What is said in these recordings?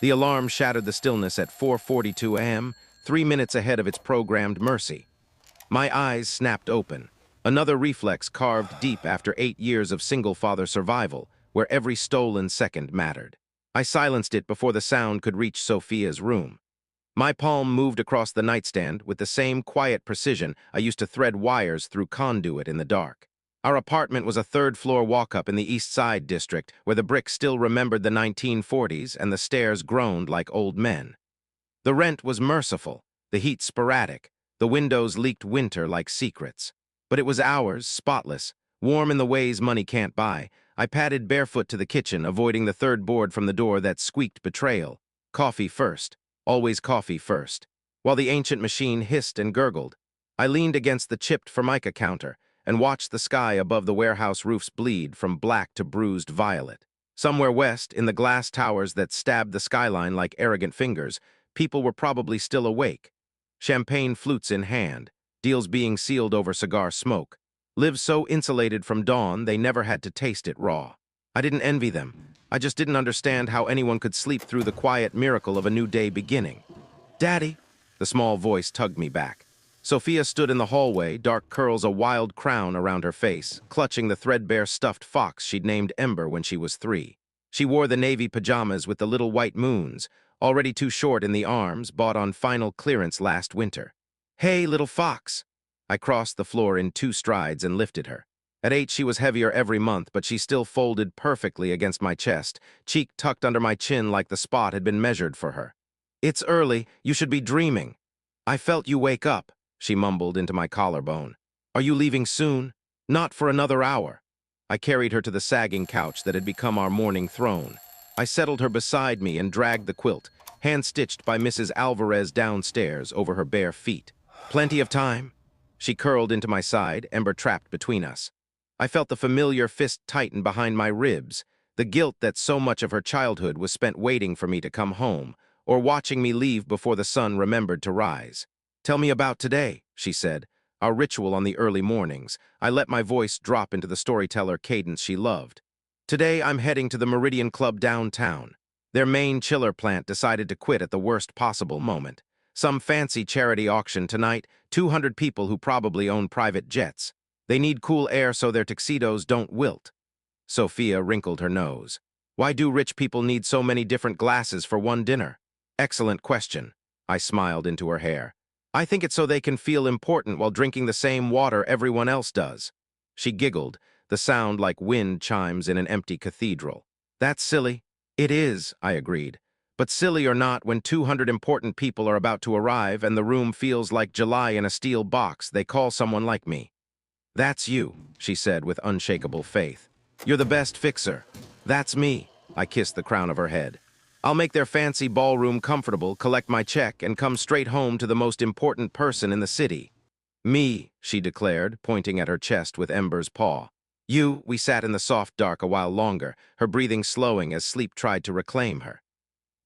The alarm shattered the stillness at 4:42 a.m., 3 minutes ahead of its programmed mercy. My eyes snapped open, another reflex carved deep after 8 years of single-father survival, where every stolen second mattered. I silenced it before the sound could reach Sophia's room. My palm moved across the nightstand with the same quiet precision I used to thread wires through conduit in the dark. Our apartment was a third-floor walk-up in the East Side district where the bricks still remembered the 1940s and the stairs groaned like old men. The rent was merciful, the heat sporadic, the windows leaked winter like secrets. But it was ours, spotless, warm in the ways money can't buy. I padded barefoot to the kitchen, avoiding the third board from the door that squeaked betrayal. Coffee first. Always coffee first. While the ancient machine hissed and gurgled, I leaned against the chipped Formica counter and watched the sky above the warehouse roofs bleed from black to bruised violet. Somewhere west, in the glass towers that stabbed the skyline like arrogant fingers, people were probably still awake, champagne flutes in hand, deals being sealed over cigar smoke, lived so insulated from dawn they never had to taste it raw. I didn't envy them. I just didn't understand how anyone could sleep through the quiet miracle of a new day beginning. "Daddy," the small voice tugged me back. Sophia stood in the hallway, dark curls a wild crown around her face, clutching the threadbare stuffed fox she'd named Ember when she was 3. She wore the navy pajamas with the little white moons, already too short in the arms, bought on final clearance last winter. "Hey, little fox." I crossed the floor in 2 strides and lifted her. At 8, she was heavier every month, but she still folded perfectly against my chest, cheek tucked under my chin like the spot had been measured for her. "It's early. You should be dreaming." "I felt you wake up," she mumbled into my collarbone. "Are you leaving soon?" "Not for another hour." I carried her to the sagging couch that had become our morning throne. I settled her beside me and dragged the quilt, hand-stitched by Mrs. Alvarez downstairs, over her bare feet. "Plenty of time?" She curled into my side, Ember trapped between us. I felt the familiar fist tighten behind my ribs, the guilt that so much of her childhood was spent waiting for me to come home, or watching me leave before the sun remembered to rise. "Tell me about today," she said, our ritual on the early mornings. I let my voice drop into the storyteller cadence she loved. "Today I'm heading to the Meridian Club downtown. Their main chiller plant decided to quit at the worst possible moment. Some fancy charity auction tonight, 200 people who probably own private jets. They need cool air so their tuxedos don't wilt." Sophia wrinkled her nose. "Why do rich people need so many different glasses for one dinner?" "Excellent question." I smiled into her hair. "I think it's so they can feel important while drinking the same water everyone else does." She giggled, the sound like wind chimes in an empty cathedral. "That's silly." "It is," I agreed. "But silly or not, when 200 important people are about to arrive and the room feels like July in a steel box, they call someone like me." "That's you," she said with unshakable faith. "You're the best fixer." "That's me." I kissed the crown of her head. "I'll make their fancy ballroom comfortable, collect my check, and come straight home to the most important person in the city." "Me," she declared, pointing at her chest with Ember's paw. "You." We sat in the soft dark a while longer, her breathing slowing as sleep tried to reclaim her.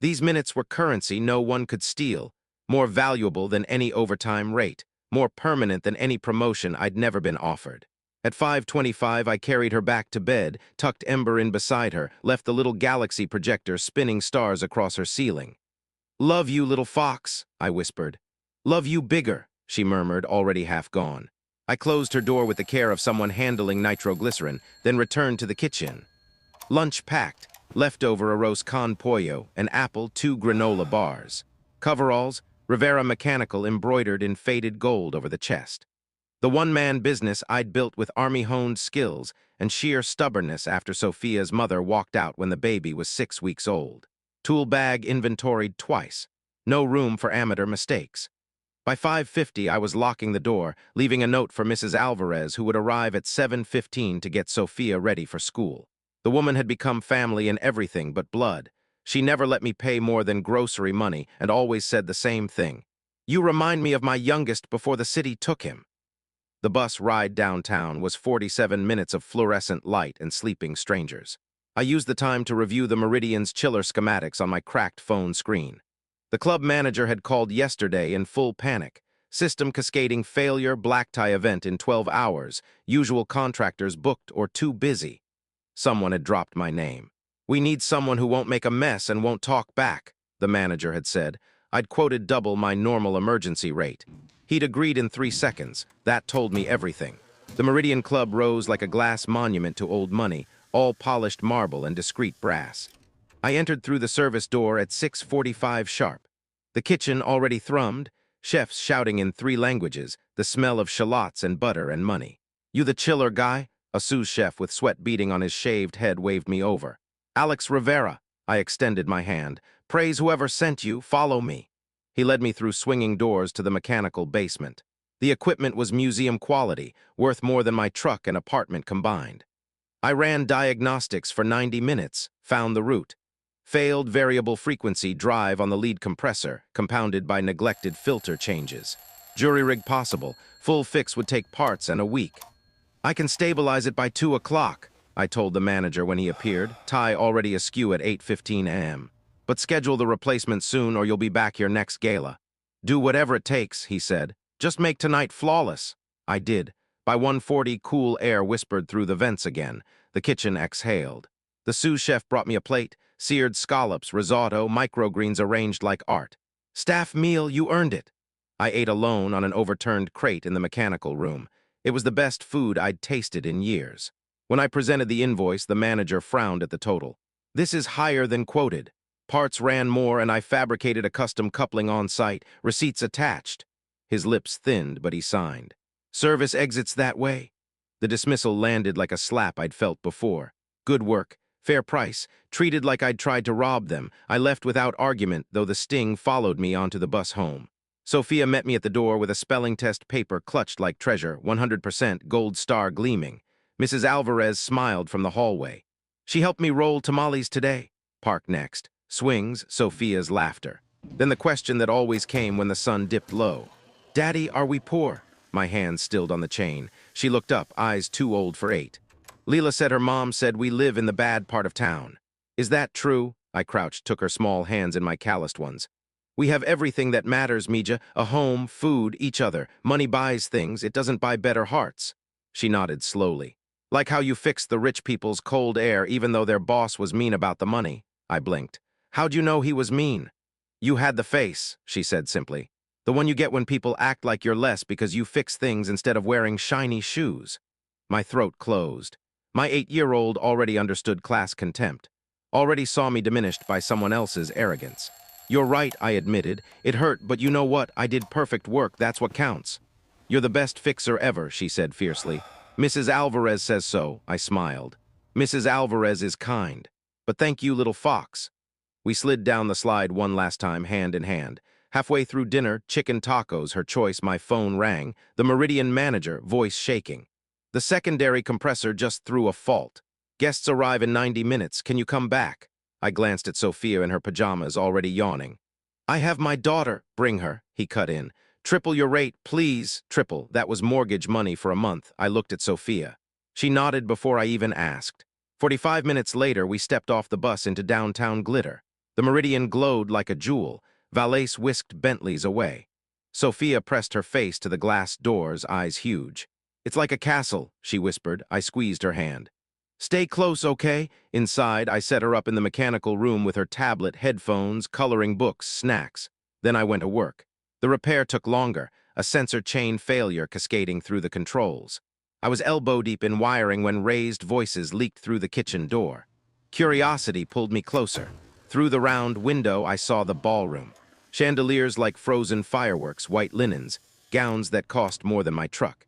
These minutes were currency no one could steal, more valuable than any overtime rate, more permanent than any promotion I'd never been offered. At 5:25, I carried her back to bed, tucked Ember in beside her, left the little galaxy projector spinning stars across her ceiling. "Love you, little fox," I whispered. "Love you bigger," she murmured, already half gone. I closed her door with the care of someone handling nitroglycerin, then returned to the kitchen. Lunch packed, leftover arroz con pollo, an apple, 2 granola bars. Coveralls, Rivera Mechanical embroidered in faded gold over the chest. The one-man business I'd built with army-honed skills and sheer stubbornness after Sophia's mother walked out when the baby was 6 weeks old. Tool bag inventoried twice. No room for amateur mistakes. By 5:50, I was locking the door, leaving a note for Mrs. Alvarez, who would arrive at 7:15 to get Sophia ready for school. The woman had become family in everything but blood. She never let me pay more than grocery money and always said the same thing. "You remind me of my youngest before the city took him." The bus ride downtown was 47 minutes of fluorescent light and sleeping strangers. I used the time to review the Meridian's chiller schematics on my cracked phone screen. The club manager had called yesterday in full panic. System cascading failure, black tie event in 12 hours. Usual contractors booked or too busy. Someone had dropped my name. "We need someone who won't make a mess and won't talk back." the manager had said. I'd quoted double my normal emergency rate. He'd agreed in 3 seconds. That told me everything. The Meridian Club rose like a glass monument to old money, all polished marble and discreet brass. I entered through the service door at 6:45 sharp. The kitchen already thrummed, chefs shouting in 3 languages, the smell of shallots and butter and money. "You the chiller guy?" A sous chef with sweat beading on his shaved head waved me over. "Alex Rivera." I extended my hand. "Praise whoever sent you, follow me." He led me through swinging doors to the mechanical basement. The equipment was museum quality, worth more than my truck and apartment combined. I ran diagnostics for 90 minutes, found the root. Failed variable frequency drive on the lead compressor, compounded by neglected filter changes. Jury rig possible, full fix would take parts and a week. "I can stabilize it by 2 o'clock, I told the manager when he appeared, tie already askew at 8:15 a.m. "But schedule the replacement soon or you'll be back here next gala." "Do whatever it takes," he said. "Just make tonight flawless." I did. By 1:40, cool air whispered through the vents again. The kitchen exhaled. The sous chef brought me a plate, seared scallops, risotto, microgreens arranged like art. "Staff meal, you earned it." I ate alone on an overturned crate in the mechanical room. It was the best food I'd tasted in years. When I presented the invoice, the manager frowned at the total. "This is higher than quoted. Parts ran more and I fabricated a custom coupling on site, receipts attached." His lips thinned, but he signed. "Service exits that way." The dismissal landed like a slap I'd felt before. Good work, fair price, treated like I'd tried to rob them. I left without argument, though the sting followed me onto the bus home. Sophia met me at the door with a spelling test paper clutched like treasure, 100% gold star gleaming. Mrs. Alvarez smiled from the hallway. "She helped me roll tamales today." Park next. Swings, Sophia's laughter. Then the question that always came when the sun dipped low. "Daddy, are we poor?" My hand stilled on the chain. She looked up, eyes too old for 8. "Leela said her mom said we live in the bad part of town." "Is that true?" I crouched, took her small hands in my calloused ones. "We have everything that matters, Mija. A home, food, each other. Money buys things, it doesn't buy better hearts." She nodded slowly. "Like how you fixed the rich people's cold air even though their boss was mean about the money." I blinked. "How'd you know he was mean?" "You had the face," she said simply. "The one you get when people act like you're less because you fix things instead of wearing shiny shoes." My throat closed. My 8-year-old already understood class contempt. Already saw me diminished by someone else's arrogance. "You're right," I admitted. "It hurt, but you know what? I did perfect work, that's what counts." "You're the best fixer ever," she said fiercely. "Mrs. Alvarez says so," I smiled. "Mrs. Alvarez is kind. But thank you, little fox." We slid down the slide one last time, hand in hand. Halfway through dinner, chicken tacos, her choice, my phone rang, the Meridian manager, voice shaking. "The secondary compressor just threw a fault. Guests arrive in 90 minutes, can you come back?" I glanced at Sophia in her pajamas, already yawning. "I have my daughter." "Bring her," he cut in. "Triple your rate, please." Triple, that was mortgage money for a month. I looked at Sophia. She nodded before I even asked. 45 minutes later, we stepped off the bus into downtown glitter. The Meridian glowed like a jewel. Valets whisked Bentleys away. Sophia pressed her face to the glass doors, eyes huge. "It's like a castle," she whispered. I squeezed her hand. "Stay close, okay?" Inside, I set her up in the mechanical room with her tablet, headphones, coloring books, snacks. Then I went to work. The repair took longer, a sensor chain failure cascading through the controls. I was elbow-deep in wiring when raised voices leaked through the kitchen door. Curiosity pulled me closer. Through the round window, I saw the ballroom. Chandeliers like frozen fireworks, white linens, gowns that cost more than my truck.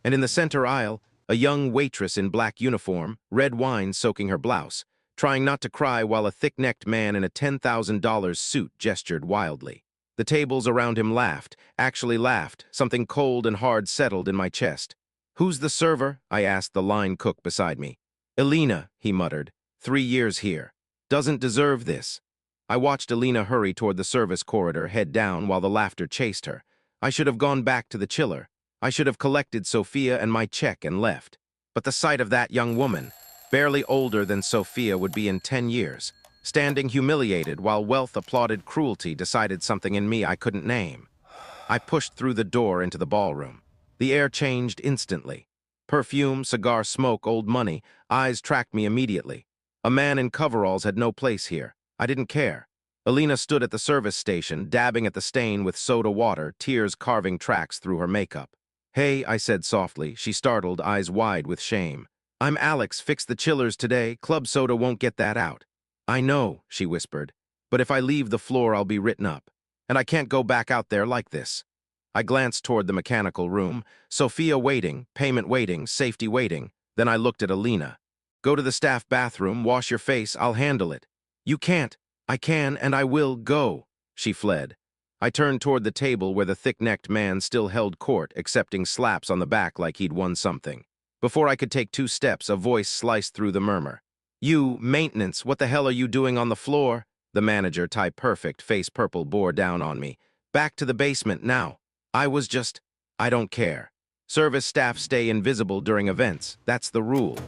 And in the center aisle, a young waitress in black uniform, red wine soaking her blouse, trying not to cry while a thick-necked man in a $10,000 suit gestured wildly. The tables around him laughed, actually laughed. Something cold and hard settled in my chest. "Who's the server?" I asked the line cook beside me. "Elena," he muttered. 3 years here. Doesn't deserve this." I watched Elena hurry toward the service corridor, head down, while the laughter chased her. I should have gone back to the chiller. I should have collected Sophia and my check and left. But the sight of that young woman, barely older than Sophia would be in 10 years, standing humiliated while wealth applauded cruelty, decided something in me I couldn't name. I pushed through the door into the ballroom. The air changed instantly. Perfume, cigar smoke, old money, eyes tracked me immediately. A man in coveralls had no place here. I didn't care. Alina stood at the service station, dabbing at the stain with soda water, tears carving tracks through her makeup. "Hey," I said softly. She startled, eyes wide with shame. "I'm Alex, fix the chillers today. Club soda won't get that out." "I know," she whispered, "but if I leave the floor, I'll be written up. And I can't go back out there like this." I glanced toward the mechanical room. Sophia waiting, payment waiting, safety waiting. Then I looked at Alina. "Go to the staff bathroom, wash your face, I'll handle it." "You can't." "I can and I will go." She fled. I turned toward the table where the thick-necked man still held court, accepting slaps on the back like he'd won something. Before I could take 2 steps, a voice sliced through the murmur. "You, maintenance, what the hell are you doing on the floor?" The manager, type perfect, face purple, bore down on me. "Back to the basement now." I don't care. Service staff stay invisible during events. That's the rule."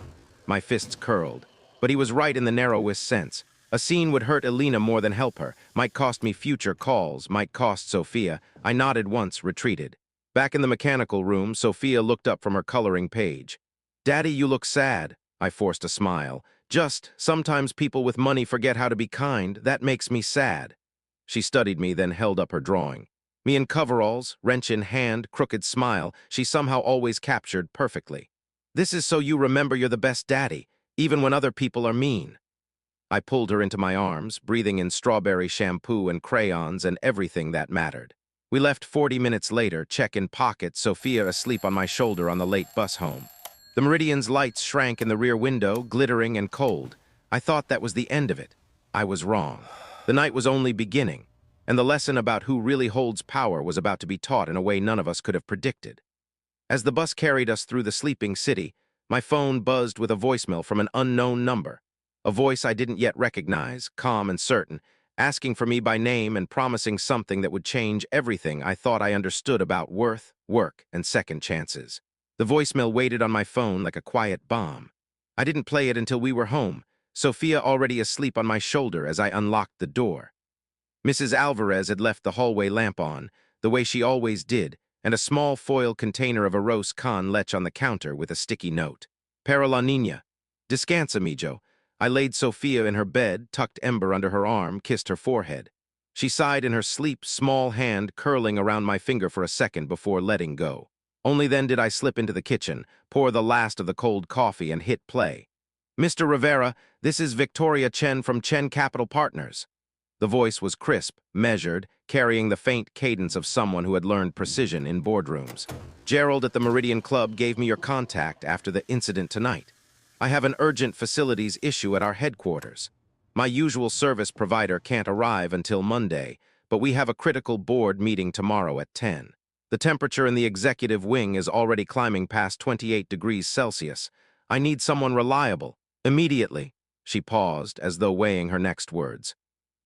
My fists curled. But he was right in the narrowest sense. A scene would hurt Alina more than help her, might cost me future calls, might cost Sophia. I nodded once, retreated. Back in the mechanical room, Sophia looked up from her coloring page. "Daddy, you look sad." I forced a smile. Sometimes people with money forget how to be kind. That makes me sad." She studied me, then held up her drawing. Me in coveralls, wrench in hand, crooked smile, she somehow always captured perfectly. "This is so you remember you're the best daddy, even when other people are mean." I pulled her into my arms, breathing in strawberry shampoo and crayons and everything that mattered. We left 40 minutes later, check in pocket, Sophia asleep on my shoulder on the late bus home. The Meridian's lights shrank in the rear window, glittering and cold. I thought that was the end of it. I was wrong. The night was only beginning, and the lesson about who really holds power was about to be taught in a way none of us could have predicted. As the bus carried us through the sleeping city, my phone buzzed with a voicemail from an unknown number. A voice I didn't yet recognize, calm and certain, asking for me by name and promising something that would change everything I thought I understood about worth, work, and second chances. The voicemail waited on my phone like a quiet bomb. I didn't play it until we were home, Sophia already asleep on my shoulder as I unlocked the door. Mrs. Alvarez had left the hallway lamp on, the way she always did, and a small foil container of arroz con leche on the counter with a sticky note. "Para la niña. Descansa, mijo." I laid Sophia in her bed, tucked Ember under her arm, kissed her forehead. She sighed in her sleep, small hand curling around my finger for a second before letting go. Only then did I slip into the kitchen, pour the last of the cold coffee, and hit play. "Mr. Rivera, this is Victoria Chen from Chen Capital Partners." The voice was crisp, measured, carrying the faint cadence of someone who had learned precision in boardrooms. "Gerald at the Meridian Club gave me your contact after the incident tonight. I have an urgent facilities issue at our headquarters. My usual service provider can't arrive until Monday, but we have a critical board meeting tomorrow at 10. The temperature in the executive wing is already climbing past 28 degrees Celsius. I need someone reliable, immediately." She paused, as though weighing her next words.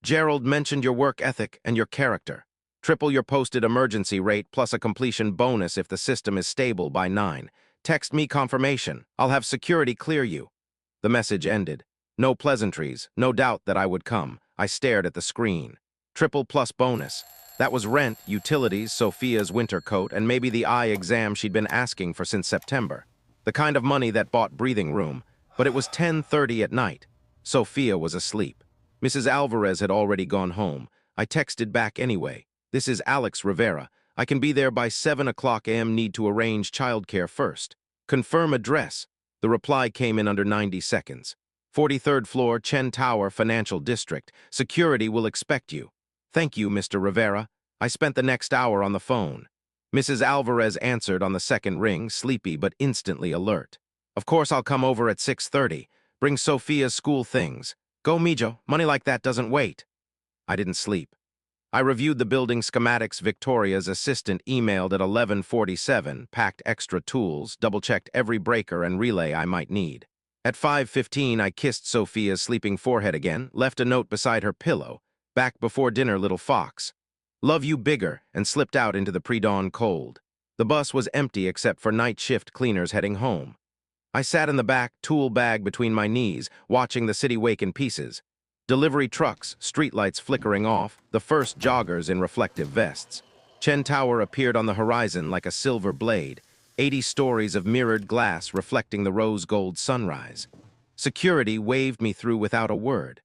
"Gerald mentioned your work ethic and your character. Triple your posted emergency rate plus a completion bonus if the system is stable by 9. Text me confirmation. I'll have security clear you." The message ended. No pleasantries, no doubt that I would come. I stared at the screen. Triple plus bonus. That was rent, utilities, Sophia's winter coat, and maybe the eye exam she'd been asking for since September. The kind of money that bought breathing room. But it was 10:30 at night. Sophia was asleep. Mrs. Alvarez had already gone home. I texted back anyway. "This is Alex Rivera. I can be there by 7 o'clock a.m. Need to arrange childcare first. Confirm address." The reply came in under 90 seconds. 43rd floor, Chen Tower, Financial District. Security will expect you. "Thank you, Mr. Rivera." I spent the next hour on the phone. Mrs. Alvarez answered on the second ring, sleepy but instantly alert. "Of course I'll come over at 6:30. Bring Sophia's school things. Go, mijo. Money like that doesn't wait." I didn't sleep. I reviewed the building schematics Victoria's assistant emailed at 11:47, packed extra tools, double-checked every breaker and relay I might need. At 5:15, I kissed Sophia's sleeping forehead again, left a note beside her pillow. "Back before dinner, little fox. Love you bigger," and slipped out into the pre-dawn cold. The bus was empty except for night shift cleaners heading home. I sat in the back, tool bag between my knees, watching the city wake in pieces. Delivery trucks, streetlights flickering off, the first joggers in reflective vests. Chen Tower appeared on the horizon like a silver blade, 80 stories of mirrored glass reflecting the rose-gold sunrise. Security waved me through without a word.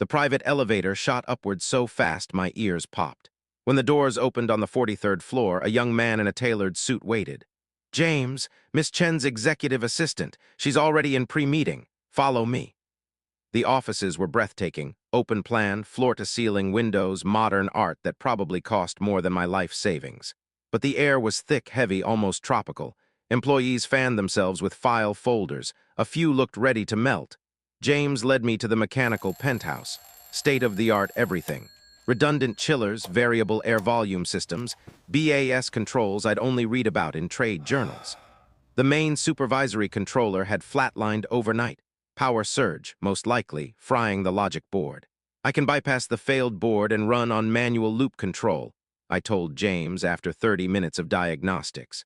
The private elevator shot upward so fast my ears popped. When the doors opened on the 43rd floor, a young man in a tailored suit waited. "James, Miss Chen's executive assistant. She's already in pre-meeting. Follow me." The offices were breathtaking, open plan, floor-to-ceiling windows, modern art that probably cost more than my life savings. But the air was thick, heavy, almost tropical. Employees fanned themselves with file folders. A few looked ready to melt. James led me to the mechanical penthouse. State-of-the-art everything. Redundant chillers, variable air volume systems, BAS controls I'd only read about in trade journals. The main supervisory controller had flatlined overnight. Power surge, most likely, frying the logic board. "I can bypass the failed board and run on manual loop control," I told James after 30 minutes of diagnostics.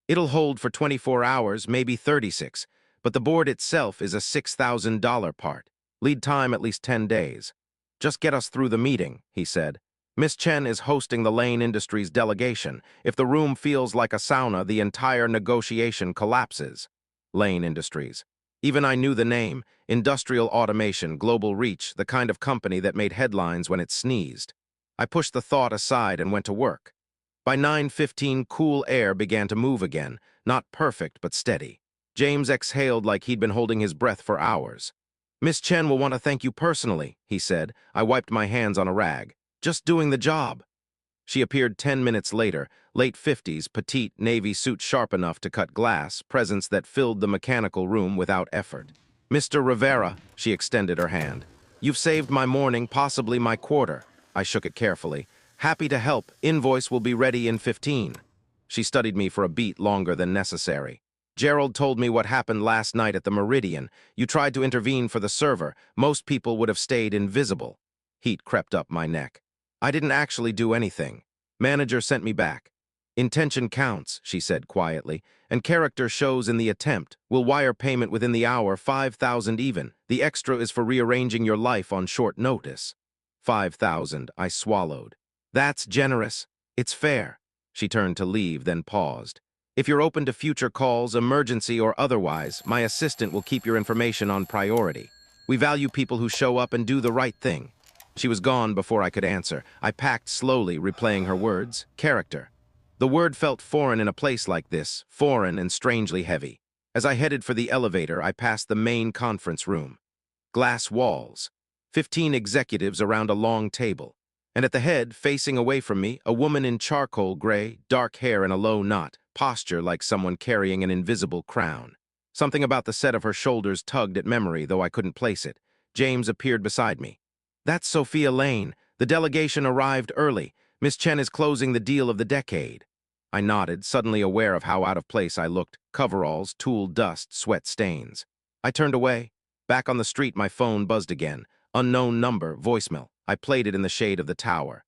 "It'll hold for 24 hours, maybe 36, but the board itself is a $6,000 part. Lead time at least 10 days. Just get us through the meeting," he said. "Miss Chen is hosting the Lane Industries delegation. If the room feels like a sauna, the entire negotiation collapses." Lane Industries. Even I knew the name: industrial automation, global reach, the kind of company that made headlines when it sneezed. I pushed the thought aside and went to work. By 9:15, cool air began to move again, not perfect but steady. James exhaled like he'd been holding his breath for hours. "Miss Chen will want to thank you personally," he said. I wiped my hands on a rag. "Just doing the job." She appeared 10 minutes later, late 50s, petite, navy suit sharp enough to cut glass, presence that filled the mechanical room without effort. "Mr. Rivera," she extended her hand. "You've saved my morning, possibly my quarter." I shook it carefully. "Happy to help. Invoice will be ready in 15. She studied me for a beat longer than necessary. "Gerald told me what happened last night at the Meridian. You tried to intervene for the server. Most people would have stayed invisible." Heat crept up my neck. "I didn't actually do anything. Manager sent me back." "Intention counts," she said quietly, "and character shows in the attempt. We'll wire payment within the hour, 5,000 even. The extra is for rearranging your life on short notice." 5,000, I swallowed. "That's generous. It's fair." She turned to leave, then paused. "If you're open to future calls, emergency or otherwise, my assistant will keep your information on priority. We value people who show up and do the right thing." She was gone before I could answer. I packed slowly, replaying her words. Character. The word felt foreign in a place like this, foreign and strangely heavy. As I headed for the elevator, I passed the main conference room. Glass walls. 15 executives around a long table. And at the head, facing away from me, a woman in charcoal gray, dark hair in a low knot, posture like someone carrying an invisible crown. Something about the set of her shoulders tugged at memory, though I couldn't place it. James appeared beside me. "That's Sophia Lane. The delegation arrived early. Miss Chen is closing the deal of the decade." I nodded, suddenly aware of how out of place I looked. Coveralls, tool dust, sweat stains. I turned away. Back on the street, my phone buzzed again. Unknown number, voicemail. I played it in the shade of the tower.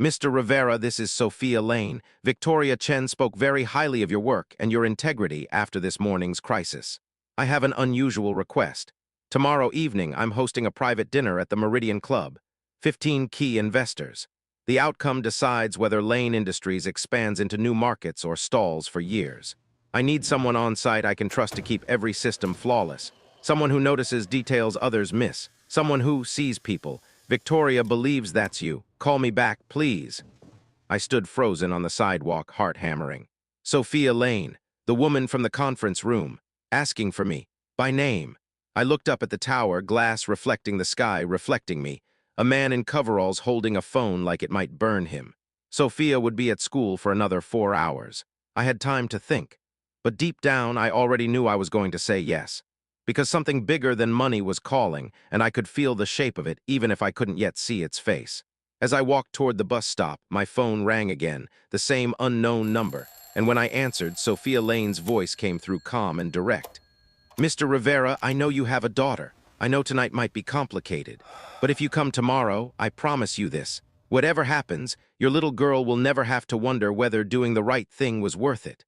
"Mr. Rivera, this is Sophia Lane. Victoria Chen spoke very highly of your work and your integrity after this morning's crisis. I have an unusual request. Tomorrow evening, I'm hosting a private dinner at the Meridian Club. 15 key investors. The outcome decides whether Lane Industries expands into new markets or stalls for years. I need someone on site I can trust to keep every system flawless. Someone who notices details others miss. Someone who sees people. Victoria believes that's you. Call me back, please." I stood frozen on the sidewalk, heart hammering. Sophia Lane, the woman from the conference room, asking for me, by name. I looked up at the tower, glass reflecting the sky, reflecting me. A man in coveralls holding a phone like it might burn him. Sophia would be at school for another 4 hours. I had time to think. But deep down, I already knew I was going to say yes. Because something bigger than money was calling, and I could feel the shape of it, even if I couldn't yet see its face. As I walked toward the bus stop, my phone rang again, the same unknown number, and when I answered, Sophia Lane's voice came through calm and direct. "Mr. Rivera, I know you have a daughter. I know tonight might be complicated. But if you come tomorrow, I promise you this. Whatever happens, your little girl will never have to wonder whether doing the right thing was worth it."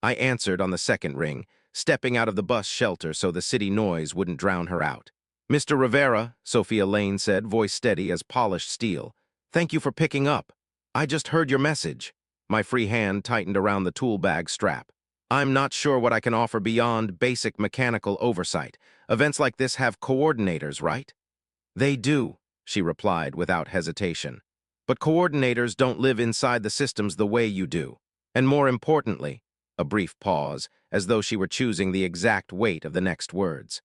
I answered on the second ring, stepping out of the bus shelter so the city noise wouldn't drown her out. "Mr. Rivera," Sophia Lane said, voice steady as polished steel. "Thank you for picking up. I just heard your message." My free hand tightened around the tool bag strap. "I'm not sure what I can offer beyond basic mechanical oversight. Events like this have coordinators, right?" They do, she replied without hesitation. But coordinators don't live inside the systems the way you do. And more importantly, a brief pause, as though she were choosing the exact weight of the next words.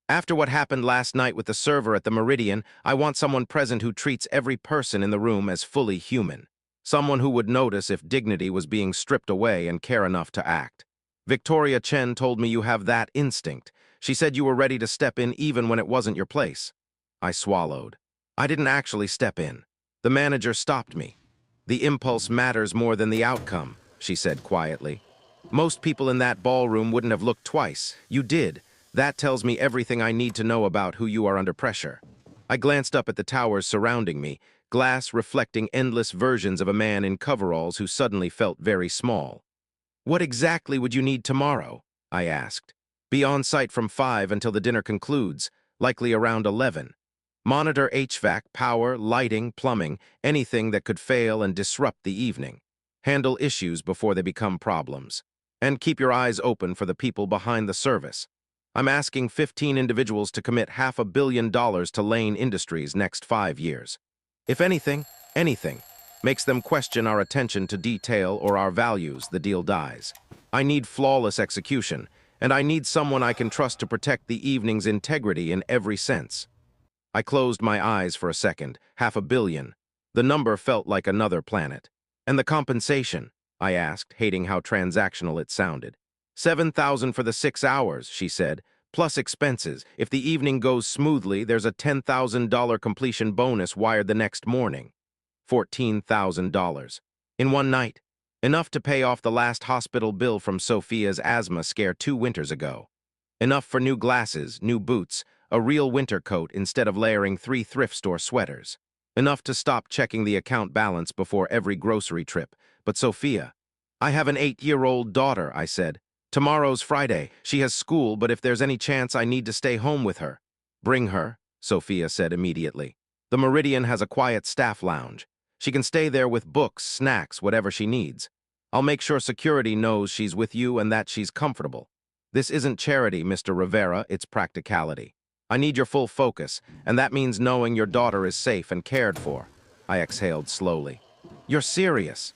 After what happened last night with the server at the Meridian, I want someone present who treats every person in the room as fully human. Someone who would notice if dignity was being stripped away and care enough to act. Victoria Chen told me you have that instinct. She said you were ready to step in even when it wasn't your place. I swallowed. I didn't actually step in. The manager stopped me. The impulse matters more than the outcome, she said quietly. Most people in that ballroom wouldn't have looked twice. You did. That tells me everything I need to know about who you are under pressure. I glanced up at the towers surrounding me, glass reflecting endless versions of a man in coveralls who suddenly felt very small. What exactly would you need tomorrow? I asked. Be on site from 5 until the dinner concludes, likely around 11. Monitor HVAC, power, lighting, plumbing, anything that could fail and disrupt the evening. Handle issues before they become problems. And keep your eyes open for the people behind the service. I'm asking 15 individuals to commit $500 million to Lane Industries next 5 years. If anything makes them question our attention to detail or our values, the deal dies. I need flawless execution, and I need someone I can trust to protect the evening's integrity in every sense. I closed my eyes for a second. $500 million. The number felt like another planet. And the compensation? I asked, hating how transactional it sounded. 7,000 for the 6 hours, she said, plus expenses. If the evening goes smoothly, there's a $10,000 completion bonus wired the next morning. $14,000. In one night. Enough to pay off the last hospital bill from Sophia's asthma scare 2 winters ago. Enough for new glasses, new boots, a real winter coat instead of layering 3 thrift store sweaters. Enough to stop checking the account balance before every grocery trip. But Sophia, I have an 8-year-old daughter, I said. Tomorrow's Friday. She has school, but if there's any chance I need to stay home with her. Bring her, Sophia said immediately. The Meridian has a quiet staff lounge. She can stay there with books, snacks, whatever she needs. I'll make sure security knows she's with you and that she's comfortable. This isn't charity, Mr. Rivera, it's practicality. I need your full focus, and that means knowing your daughter is safe and cared for. I exhaled slowly. You're serious?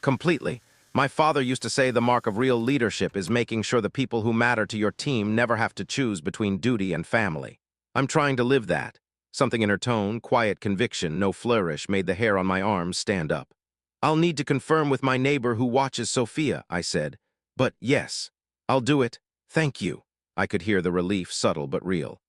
Completely. My father used to say the mark of real leadership is making sure the people who matter to your team never have to choose between duty and family. I'm trying to live that. Something in her tone, quiet conviction, no flourish, made the hair on my arms stand up. I'll need to confirm with my neighbor who watches Sophia, I said. But yes, I'll do it. Thank you. I could hear the relief, subtle but real.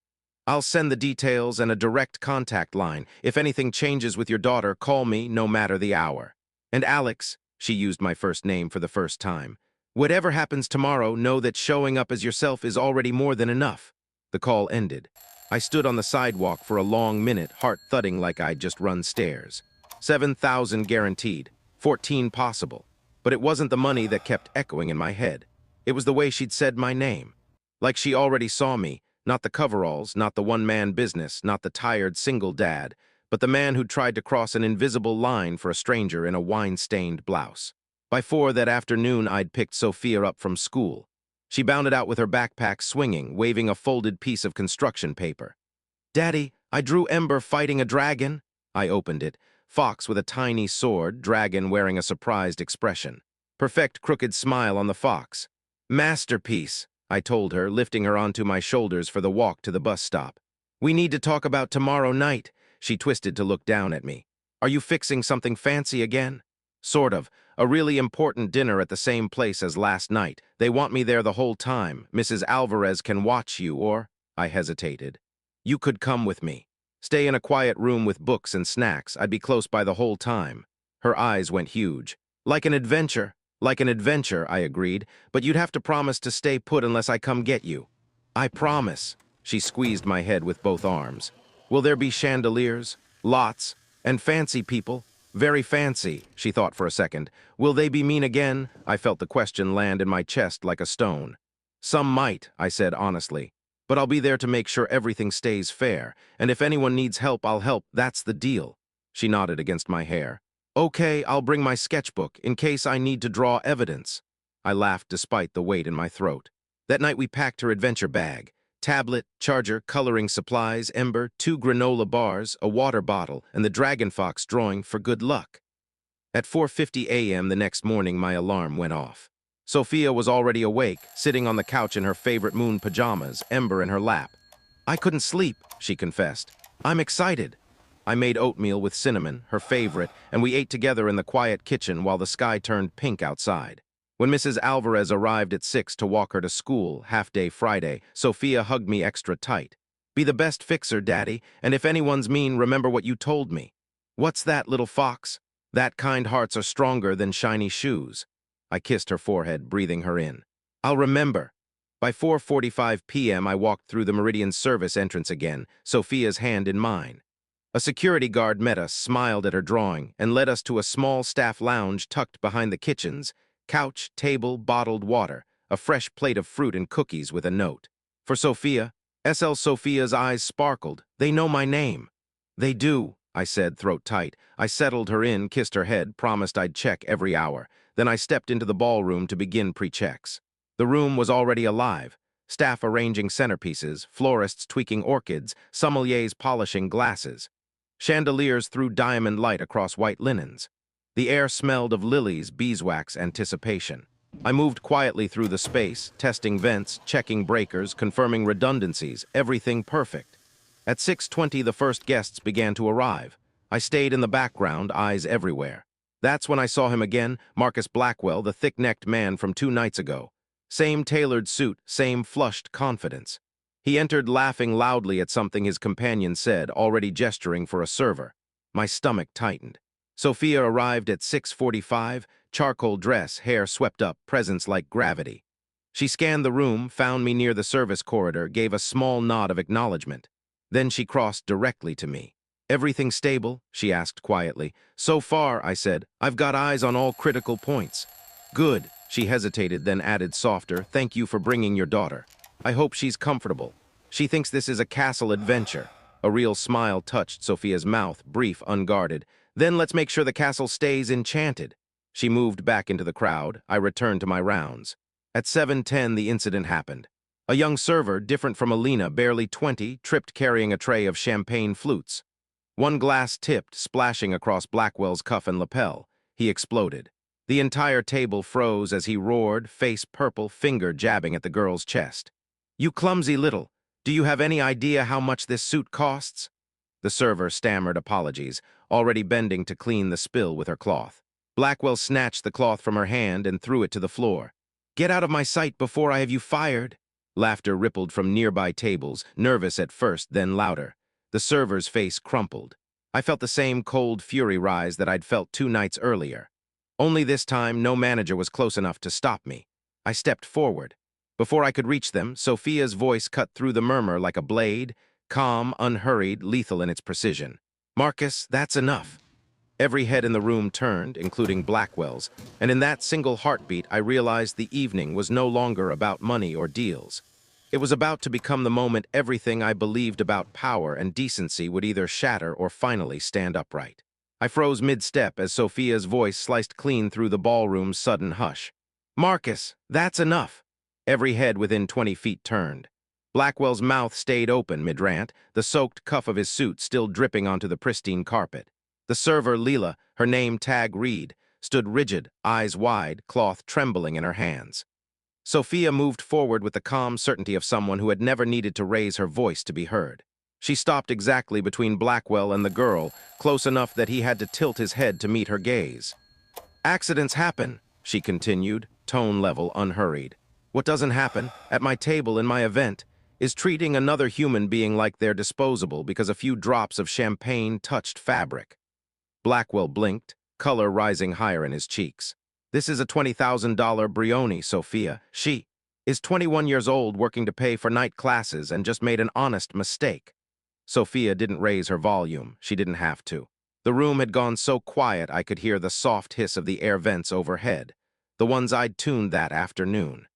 I'll send the details and a direct contact line. If anything changes with your daughter, call me, no matter the hour. And Alex, she used my first name for the first time. Whatever happens tomorrow, know that showing up as yourself is already more than enough. The call ended. I stood on the sidewalk for a long minute, heart thudding like I'd just run stairs. 7,000 guaranteed, 14 possible. But it wasn't the money that kept echoing in my head. It was the way she'd said my name. Like she already saw me, not the coveralls, not the one-man business, not the tired single dad, but the man who'd tried to cross an invisible line for a stranger in a wine-stained blouse. By 4 that afternoon, I'd picked Sophia up from school. She bounded out with her backpack swinging, waving a folded piece of construction paper. Daddy, I drew Ember fighting a dragon. I opened it. Fox with a tiny sword, dragon wearing a surprised expression. Perfect crooked smile on the fox. Masterpiece, I told her, lifting her onto my shoulders for the walk to the bus stop. We need to talk about tomorrow night. She twisted to look down at me. Are you fixing something fancy again? Sort of. A really important dinner at the same place as last night. They want me there the whole time. Mrs. Alvarez can watch you, or... I hesitated. You could come with me. Stay in a quiet room with books and snacks. I'd be close by the whole time. Her eyes went huge. Like an adventure, I agreed, but you'd have to promise to stay put unless I come get you. I promise. She squeezed my head with both arms. Will there be chandeliers? Lots. And fancy people? Very fancy, she thought for a second. Will they be mean again? I felt the question land in my chest like a stone. Some might, I said honestly. But I'll be there to make sure everything stays fair. And if anyone needs help, I'll help. That's the deal. She nodded against my hair. Okay, I'll bring my sketchbook in case I need to draw evidence. I laughed despite the weight in my throat. That night we packed her adventure bag. Tablet, charger, coloring supplies, ember, 2 granola bars, a water bottle, and the Dragon Fox drawing for good luck. At 4:50 a.m. the next morning, my alarm went off. Sophia was already awake, sitting on the couch in her favorite moon pajamas, Ember in her lap. "I couldn't sleep," she confessed. "I'm excited." I made oatmeal with cinnamon, her favorite, and we ate together in the quiet kitchen while the sky turned pink outside. When Mrs. Alvarez arrived at 6 to walk her to school, half-day Friday, Sophia hugged me extra tight. "Be the best fixer, Daddy, and if anyone's mean, remember what you told me." "What's that, little fox?" "That kind hearts are stronger than shiny shoes." I kissed her forehead, breathing her in. "I'll remember." By 4:45 p.m. I walked through the Meridian service entrance again, Sophia's hand in mine. A security guard met us, smiled at her drawing, and led us to a small staff lounge tucked behind the kitchens. Couch, table, bottled water, a fresh plate of fruit and cookies with a note. "For Sophia." SL Sophia's eyes sparkled. "They know my name." "They do," I said, throat tight. I settled her in, kissed her head, promised I'd check every hour. Then I stepped into the ballroom to begin pre-checks. The room was already alive. Staff arranging centerpieces, florists tweaking orchids, sommeliers polishing glasses. Chandeliers threw diamond light across white linens. The air smelled of lilies, beeswax, anticipation. I moved quietly through the space, testing vents, checking breakers, confirming redundancies, everything perfect. At 6:20, the first guests began to arrive. I stayed in the background, eyes everywhere. That's when I saw him again, Marcus Blackwell, the thick-necked man from 2 nights ago. Same tailored suit, same flushed confidence. He entered laughing loudly at something his companion said, already gesturing for a server. My stomach tightened. Sophia arrived at 6:45, charcoal dress, hair swept up, presence like gravity. She scanned the room, found me near the service corridor, gave a small nod of acknowledgement. Then she crossed directly to me. "Everything stable?" she asked quietly. "So far," I said. "I've got eyes on all critical points." "Good." She hesitated, then added softer, "Thank you for bringing your daughter. I hope she's comfortable. She thinks this is a castle adventure." A real smile touched Sophia's mouth, brief, unguarded. "Then let's make sure the castle stays enchanted." She moved back into the crowd. I returned to my rounds. At 7:10, the incident happened. A young server, different from Alina, barely 20, tripped carrying a tray of champagne flutes. One glass tipped, splashing across Blackwell's cuff and lapel. He exploded. The entire table froze as he roared, face purple, finger jabbing at the girl's chest. "You clumsy little! Do you have any idea how much this suit costs?" The server stammered apologies, already bending to clean the spill with her cloth. Blackwell snatched the cloth from her hand and threw it to the floor. "Get out of my sight before I have you fired!" Laughter rippled from nearby tables, nervous at first, then louder. The server's face crumpled. I felt the same cold fury rise that I'd felt 2 nights earlier. Only this time, no manager was close enough to stop me. I stepped forward. Before I could reach them, Sophia's voice cut through the murmur like a blade, calm, unhurried, lethal in its precision. "Marcus, that's enough." Every head in the room turned, including Blackwell's, and in that single heartbeat I realized the evening was no longer about money or deals. It was about to become the moment everything I believed about power and decency would either shatter or finally stand upright. I froze mid-step as Sophia's voice sliced clean through the ballroom's sudden hush. "Marcus, that's enough." Every head within 20 feet turned. Blackwell's mouth stayed open mid-rant, the soaked cuff of his suit still dripping onto the pristine carpet. The server, Leela, her name tag Reed, stood rigid, eyes wide, cloth trembling in her hands. Sophia moved forward with the calm certainty of someone who had never needed to raise her voice to be heard. She stopped exactly between Blackwell and the girl, close enough that he had to tilt his head to meet her gaze. "Accidents happen," she continued, tone level, unhurried. "What doesn't happen, at my table in my event, is treating another human being like they're disposable because a few drops of champagne touched fabric." Blackwell blinked, color rising higher in his cheeks. "This is a $20,000 Brioni, Sophia. She is 21 years old, working to pay for night classes, and just made an honest mistake." Sophia didn't raise her volume. She didn't have to. The room had gone so quiet I could hear the soft hiss of the air vents overhead, the ones I'd tuned that afternoon.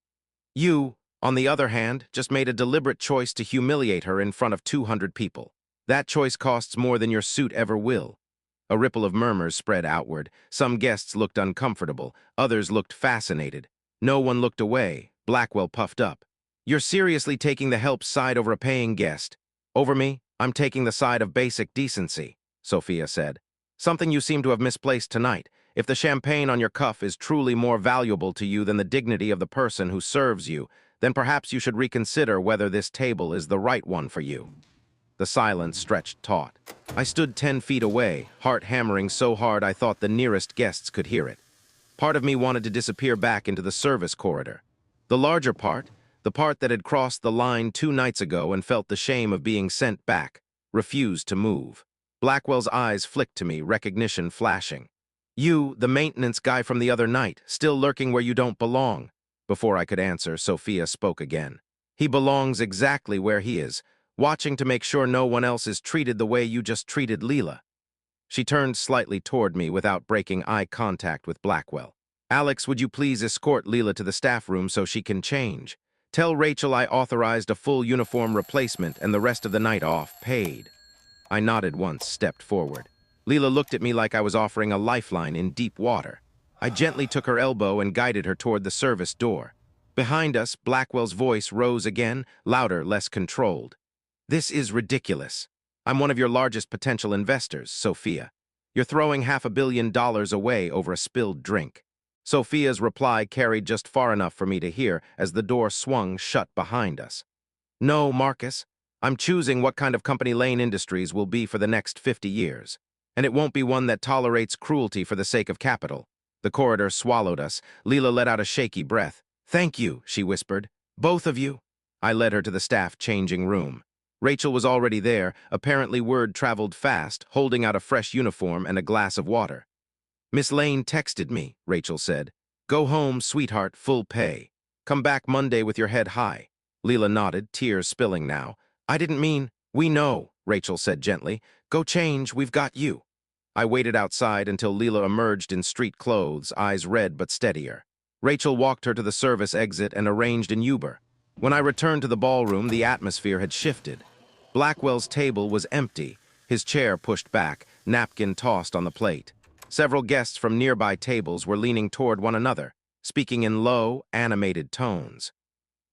"You, on the other hand, just made a deliberate choice to humiliate her in front of 200 people. That choice costs more than your suit ever will." A ripple of murmurs spread outward. Some guests looked uncomfortable. Others looked fascinated. No one looked away. Blackwell puffed up. You're seriously taking the help side over a paying guest. Over me, I'm taking the side of basic decency, Sophia said. Something you seem to have misplaced tonight. If the champagne on your cuff is truly more valuable to you than the dignity of the person who serves you, then perhaps you should reconsider whether this table is the right one for you. The silence stretched taut. I stood 10 feet away, heart hammering so hard I thought the nearest guests could hear it. Part of me wanted to disappear back into the service corridor. The larger part, the part that had crossed the line 2 nights ago and felt the shame of being sent back, refused to move. Blackwell's eyes flicked to me, recognition flashing. You, the maintenance guy from the other night, still lurking where you don't belong. Before I could answer, Sophia spoke again. He belongs exactly where he is, watching to make sure no one else is treated the way you just treated Leela. She turned slightly toward me without breaking eye contact with Blackwell. Alex, would you please escort Leela to the staff room so she can change? Tell Rachel I authorized a full uniform replacement and the rest of the night off, paid. I nodded once, stepped forward. Leela looked at me like I was offering a lifeline in deep water. I gently took her elbow and guided her toward the service door. Behind us, Blackwell's voice rose again, louder, less controlled. This is ridiculous. I'm one of your largest potential investors, Sophia. You're throwing $500 million away over a spilled drink. Sophia's reply carried just far enough for me to hear as the door swung shut behind us. No, Marcus. I'm choosing what kind of company Lane Industries will be for the next 50 years. And it won't be one that tolerates cruelty for the sake of capital. The corridor swallowed us. Leela let out a shaky breath. Thank you, she whispered. Both of you. I led her to the staff changing room. Rachel was already there. Apparently word traveled fast, holding out a fresh uniform and a glass of water. Miss Lane texted me, Rachel said. Go home, sweetheart, full pay. Come back Monday with your head high. Leela nodded, tears spilling now. I didn't mean, we know, Rachel said gently. Go change, we've got you. I waited outside until Leela emerged in street clothes, eyes red but steadier. Rachel walked her to the service exit and arranged an Uber. When I returned to the ballroom, the atmosphere had shifted. Blackwell's table was empty, his chair pushed back, napkin tossed on the plate. Several guests from nearby tables were leaning toward one another, speaking in low, animated tones.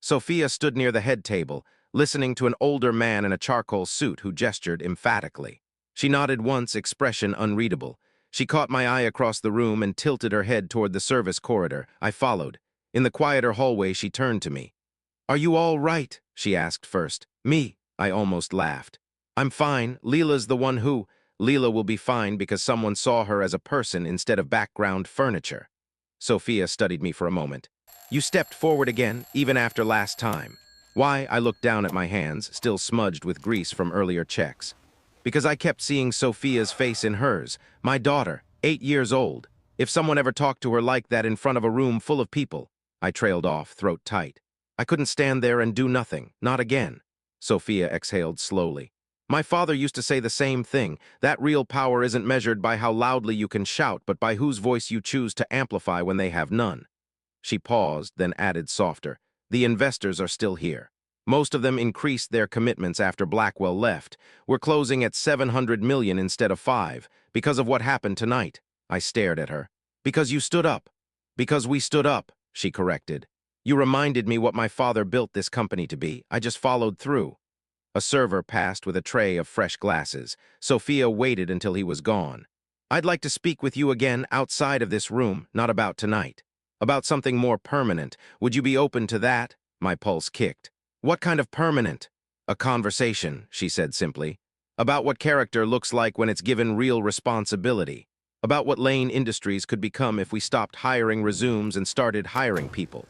Sophia stood near the head table, listening to an older man in a charcoal suit who gestured emphatically. She nodded once, expression unreadable. She caught my eye across the room and tilted her head toward the service corridor. I followed. In the quieter hallway, she turned to me. Are you all right? She asked first. Me, I almost laughed. I'm fine. Leela's the one who... Leela will be fine because someone saw her as a person instead of background furniture. Sophia studied me for a moment. You stepped forward again, even after last time. Why? I looked down at my hands, still smudged with grease from earlier checks. Because I kept seeing Sophia's face in hers, my daughter, 8 years old. If someone ever talked to her like that in front of a room full of people, I trailed off, throat tight. I couldn't stand there and do nothing, not again. Sophia exhaled slowly. My father used to say the same thing, that real power isn't measured by how loudly you can shout, but by whose voice you choose to amplify when they have none. She paused, then added softer, the investors are still here. Most of them increased their commitments after Blackwell left. We're closing at 700 million instead of 5, because of what happened tonight. I stared at her. Because you stood up. Because we stood up, she corrected. You reminded me what my father built this company to be. I just followed through. A server passed with a tray of fresh glasses. Sophia waited until he was gone. I'd like to speak with you again outside of this room, not about tonight. About something more permanent. Would you be open to that? My pulse kicked. What kind of permanent? A conversation, she said simply. About what character looks like when it's given real responsibility. About what Lane Industries could become if we stopped hiring resumes and started hiring people.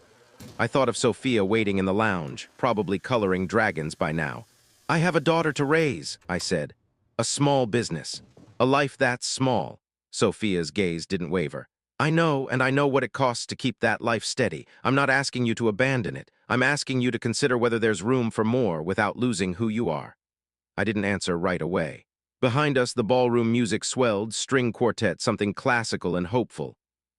I thought of Sophia waiting in the lounge, probably coloring dragons by now. I have a daughter to raise, I said. A small business. A life that's small. Sophia's gaze didn't waver. I know, and I know what it costs to keep that life steady. I'm not asking you to abandon it. I'm asking you to consider whether there's room for more without losing who you are. I didn't answer right away. Behind us, the ballroom music swelled, string quartet, something classical and hopeful.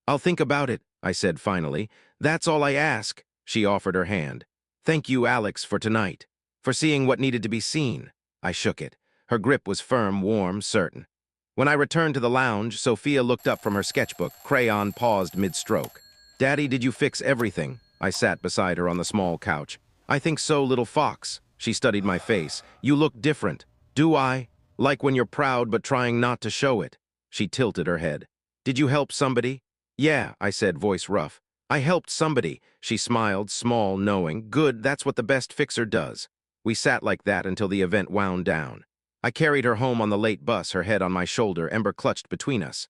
I'll think about it, I said finally. That's all I ask. She offered her hand. Thank you, Alex, for tonight. For seeing what needed to be seen. I shook it. Her grip was firm, warm, certain. When I returned to the lounge, Sophia looked up from her sketchbook, crayon paused mid-stroke. Daddy, did you fix everything? I sat beside her on the small couch. I think so, little fox. She studied my face. You look different. Do I? Like when you're proud but trying not to show it. She tilted her head. Did you help somebody? Yeah, I said, voice rough. I helped somebody. She smiled, small, knowing. Good, that's what the best fixer does. We sat like that until the event wound down. I carried her home on the late bus, her head on my shoulder, Ember clutched between us.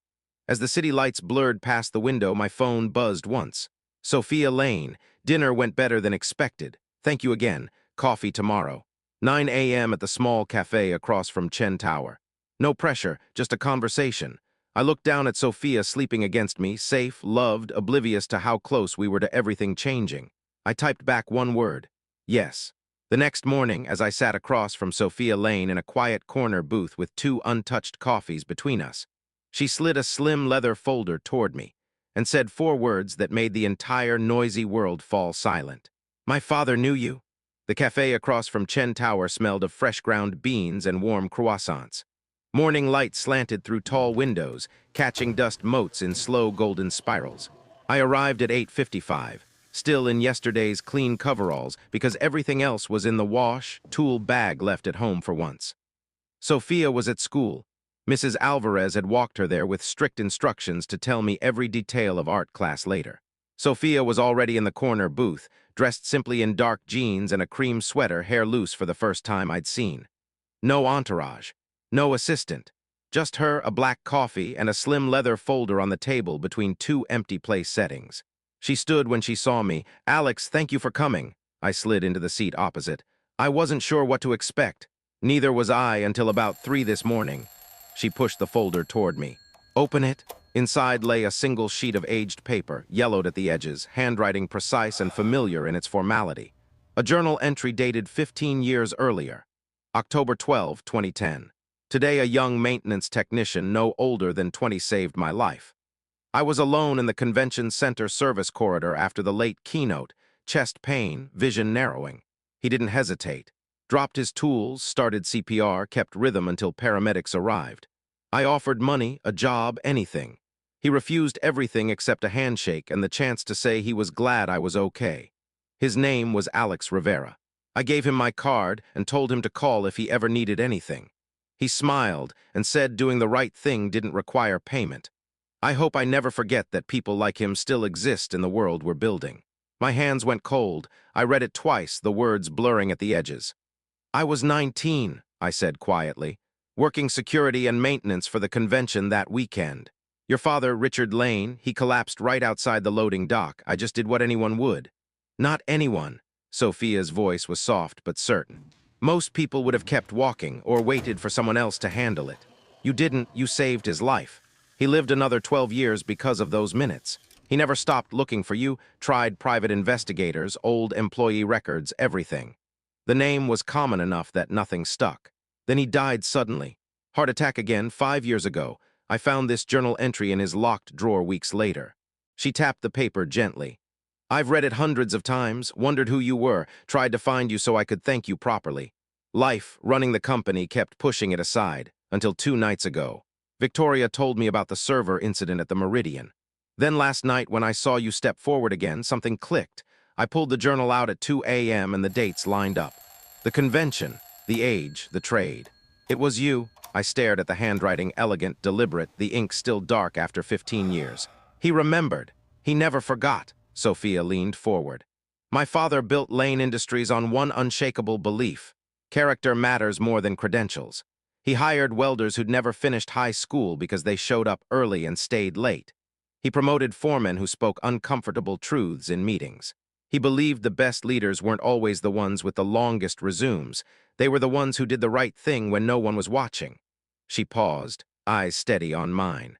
As the city lights blurred past the window, my phone buzzed once. Sophia Lane. Dinner went better than expected. Thank you again. Coffee tomorrow. 9 a.m. at the small cafe across from Chen Tower. No pressure, just a conversation. I looked down at Sophia sleeping against me, safe, loved, oblivious to how close we were to everything changing. I typed back one word. Yes. The next morning, as I sat across from Sophia Lane in a quiet corner booth with 2 untouched coffees between us, she slid a slim leather folder toward me and said 4 words that made the entire noisy world fall silent. My father knew you. The cafe across from Chen Tower smelled of fresh ground beans and warm croissants. Morning light slanted through tall windows, catching dust motes in slow golden spirals. I arrived at 8:55, still in yesterday's clean coveralls because everything else was in the wash, tool bag left at home for once. Sophia was at school. Mrs. Alvarez had walked her there with strict instructions to tell me every detail of art class later. Sophia was already in the corner booth, dressed simply in dark jeans and a cream sweater, hair loose for the first time I'd seen. No entourage. No assistant. Just her, a black coffee, and a slim leather folder on the table between 2 empty place settings. She stood when she saw me. Alex, thank you for coming. I slid into the seat opposite. I wasn't sure what to expect. Neither was I until about 3 this morning. She pushed the folder toward me. Open it. Inside lay a single sheet of aged paper, yellowed at the edges, handwriting precise and familiar in its formality. A journal entry dated 15 years earlier. October 12, 2010. Today, a young maintenance technician no older than 20 saved my life. I was alone in the convention center service corridor after the late keynote, chest pain, vision narrowing. He didn't hesitate. Dropped his tools, started CPR, kept rhythm until paramedics arrived. I offered money, a job, anything. He refused everything except a handshake and the chance to say he was glad I was okay. His name was Alex Rivera. I gave him my card and told him to call if he ever needed anything. He smiled and said doing the right thing didn't require payment. I hope I never forget that people like him still exist in the world we're building. My hands went cold. I read it twice, the words blurring at the edges. I was 19, I said quietly, working security and maintenance for the convention that weekend. Your father, Richard Lane, he collapsed right outside the loading dock. I just did what anyone would. Not anyone. Sophia's voice was soft but certain. Most people would have kept walking or waited for someone else to handle it. You didn't, you saved his life. He lived another 12 years because of those minutes. He never stopped looking for you, tried private investigators, old employee records, everything. The name was common enough that nothing stuck. Then he died suddenly. Heart attack again 5 years ago. I found this journal entry in his locked drawer weeks later. She tapped the paper gently. I've read it hundreds of times, wondered who you were, tried to find you so I could thank you properly. Life, running the company, kept pushing it aside, until 2 nights ago. Victoria told me about the server incident at the Meridian. Then last night when I saw you step forward again, something clicked. I pulled the journal out at 2 a.m. and the dates lined up. The convention, the age, the trade. It was you. I stared at the handwriting, elegant, deliberate, the ink still dark after 15 years. He remembered. He never forgot. Sophia leaned forward. My father built Lane Industries on one unshakable belief. Character matters more than credentials. He hired welders who'd never finished high school because they showed up early and stayed late. He promoted foremen who spoke uncomfortable truths in meetings. He believed the best leaders weren't always the ones with the longest resumes. They were the ones who did the right thing when no one was watching. She paused, eyes steady on mine.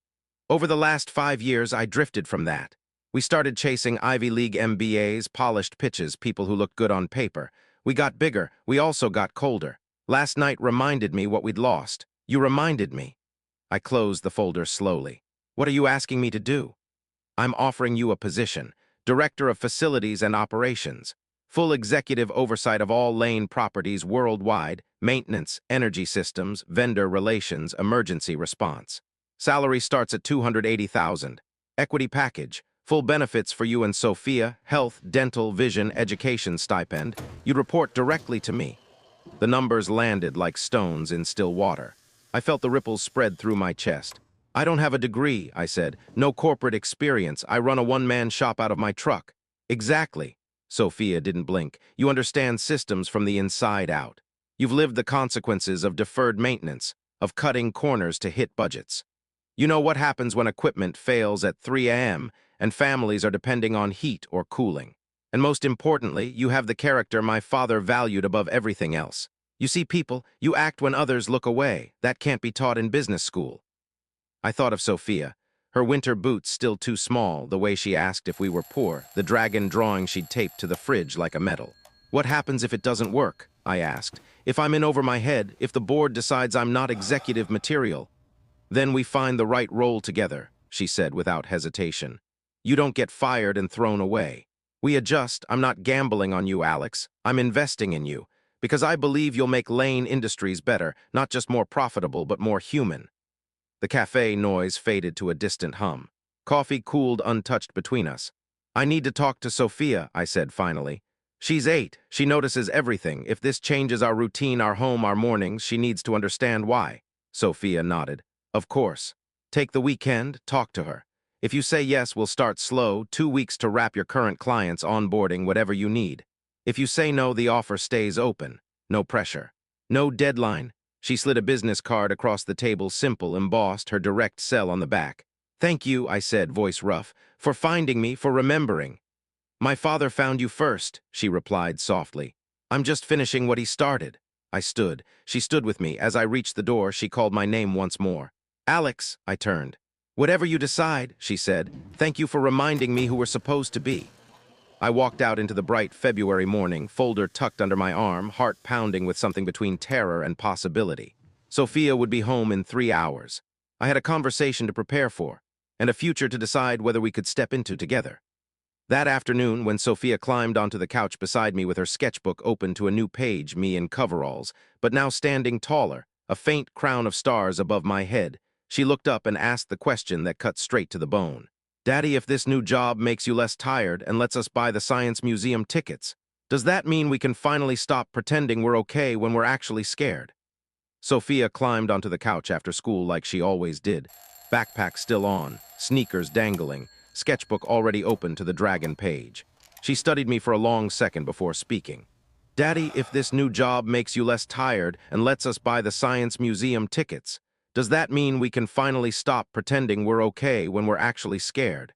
Over the last 5 years, I drifted from that. We started chasing Ivy League MBAs, polished pitches, people who looked good on paper. We got bigger. We also got colder. Last night reminded me what we'd lost. You reminded me. I closed the folder slowly. What are you asking me to do? I'm offering you a position, Director of Facilities and Operations, full executive oversight of all Lane properties worldwide, maintenance, energy systems, vendor relations, emergency response. Salary starts at $280,000. Equity package, Full benefits for you and Sophia, health, dental, vision, education stipend. You'd report directly to me. The numbers landed like stones in still water. I felt the ripples spread through my chest. I don't have a degree, I said. No corporate experience. I run a one-man shop out of my truck. Exactly. Sophia didn't blink. You understand systems from the inside out. You've lived the consequences of deferred maintenance, of cutting corners to hit budgets. You know what happens when equipment fails at 3 a.m. and families are depending on heat or cooling. And most importantly, you have the character my father valued above everything else. You see people, you act when others look away. That can't be taught in business school. I thought of Sophia, her winter boots still too small, the way she asked if we were poor, the dragon drawing she'd taped to the fridge like a medal. What happens if it doesn't work? I asked. If I'm in over my head, if the board decides I'm not executive material? Then we find the right role together, she said without hesitation. You don't get fired and thrown away. We adjust. I'm not gambling on you, Alex. I'm investing in you, because I believe you'll make Lane Industries better, not just more profitable, but more human. The cafe noise faded to a distant hum. Coffee cooled untouched between us. I need to talk to Sophia, I said finally. She's 8. She notices everything. If this changes our routine, our home, our mornings, she needs to understand why. Sophia nodded. Of course. Take the weekend, talk to her. If you say yes, we'll start slow, 2 weeks to wrap your current clients, onboarding, whatever you need. If you say no, the offer stays open. No pressure. No deadline. She slid a business card across the table, simple, embossed, her direct sell on the back. Thank you, I said, voice rough, for finding me, for remembering. My father found you first, she replied softly. I'm just finishing what he started. I stood. She stood with me. As I reached the door, she called my name once more. Alex, I turned. Whatever you decide, she said. Thank you for reminding me who we're supposed to be. I walked out into the bright February morning, folder tucked under my arm, heart pounding with something between terror and possibility. Sophia would be home in 3 hours. I had a conversation to prepare for, and a future to decide whether we could step into together. That afternoon, when Sophia climbed onto the couch beside me with her sketchbook open to a new page, me in coveralls, but now standing taller, a faint crown of stars above my head, she looked up and asked the question that cut straight to the bone. Daddy, if this new job makes you less tired and lets us buy the Science Museum tickets, does that mean we can finally stop pretending we're okay when we're actually scared? Sophia climbed onto the couch after school like she always did, backpack still on, sneakers dangling, sketchbook already open to the dragon page. She studied me for a long second before speaking. Daddy, if this new job makes you less tired and lets us buy the Science Museum tickets, does that mean we can finally stop pretending we're okay when we're actually scared?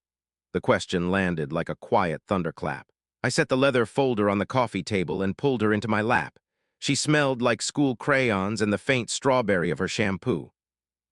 The question landed like a quiet thunderclap. I set the leather folder on the coffee table and pulled her into my lap. She smelled like school crayons and the faint strawberry of her shampoo.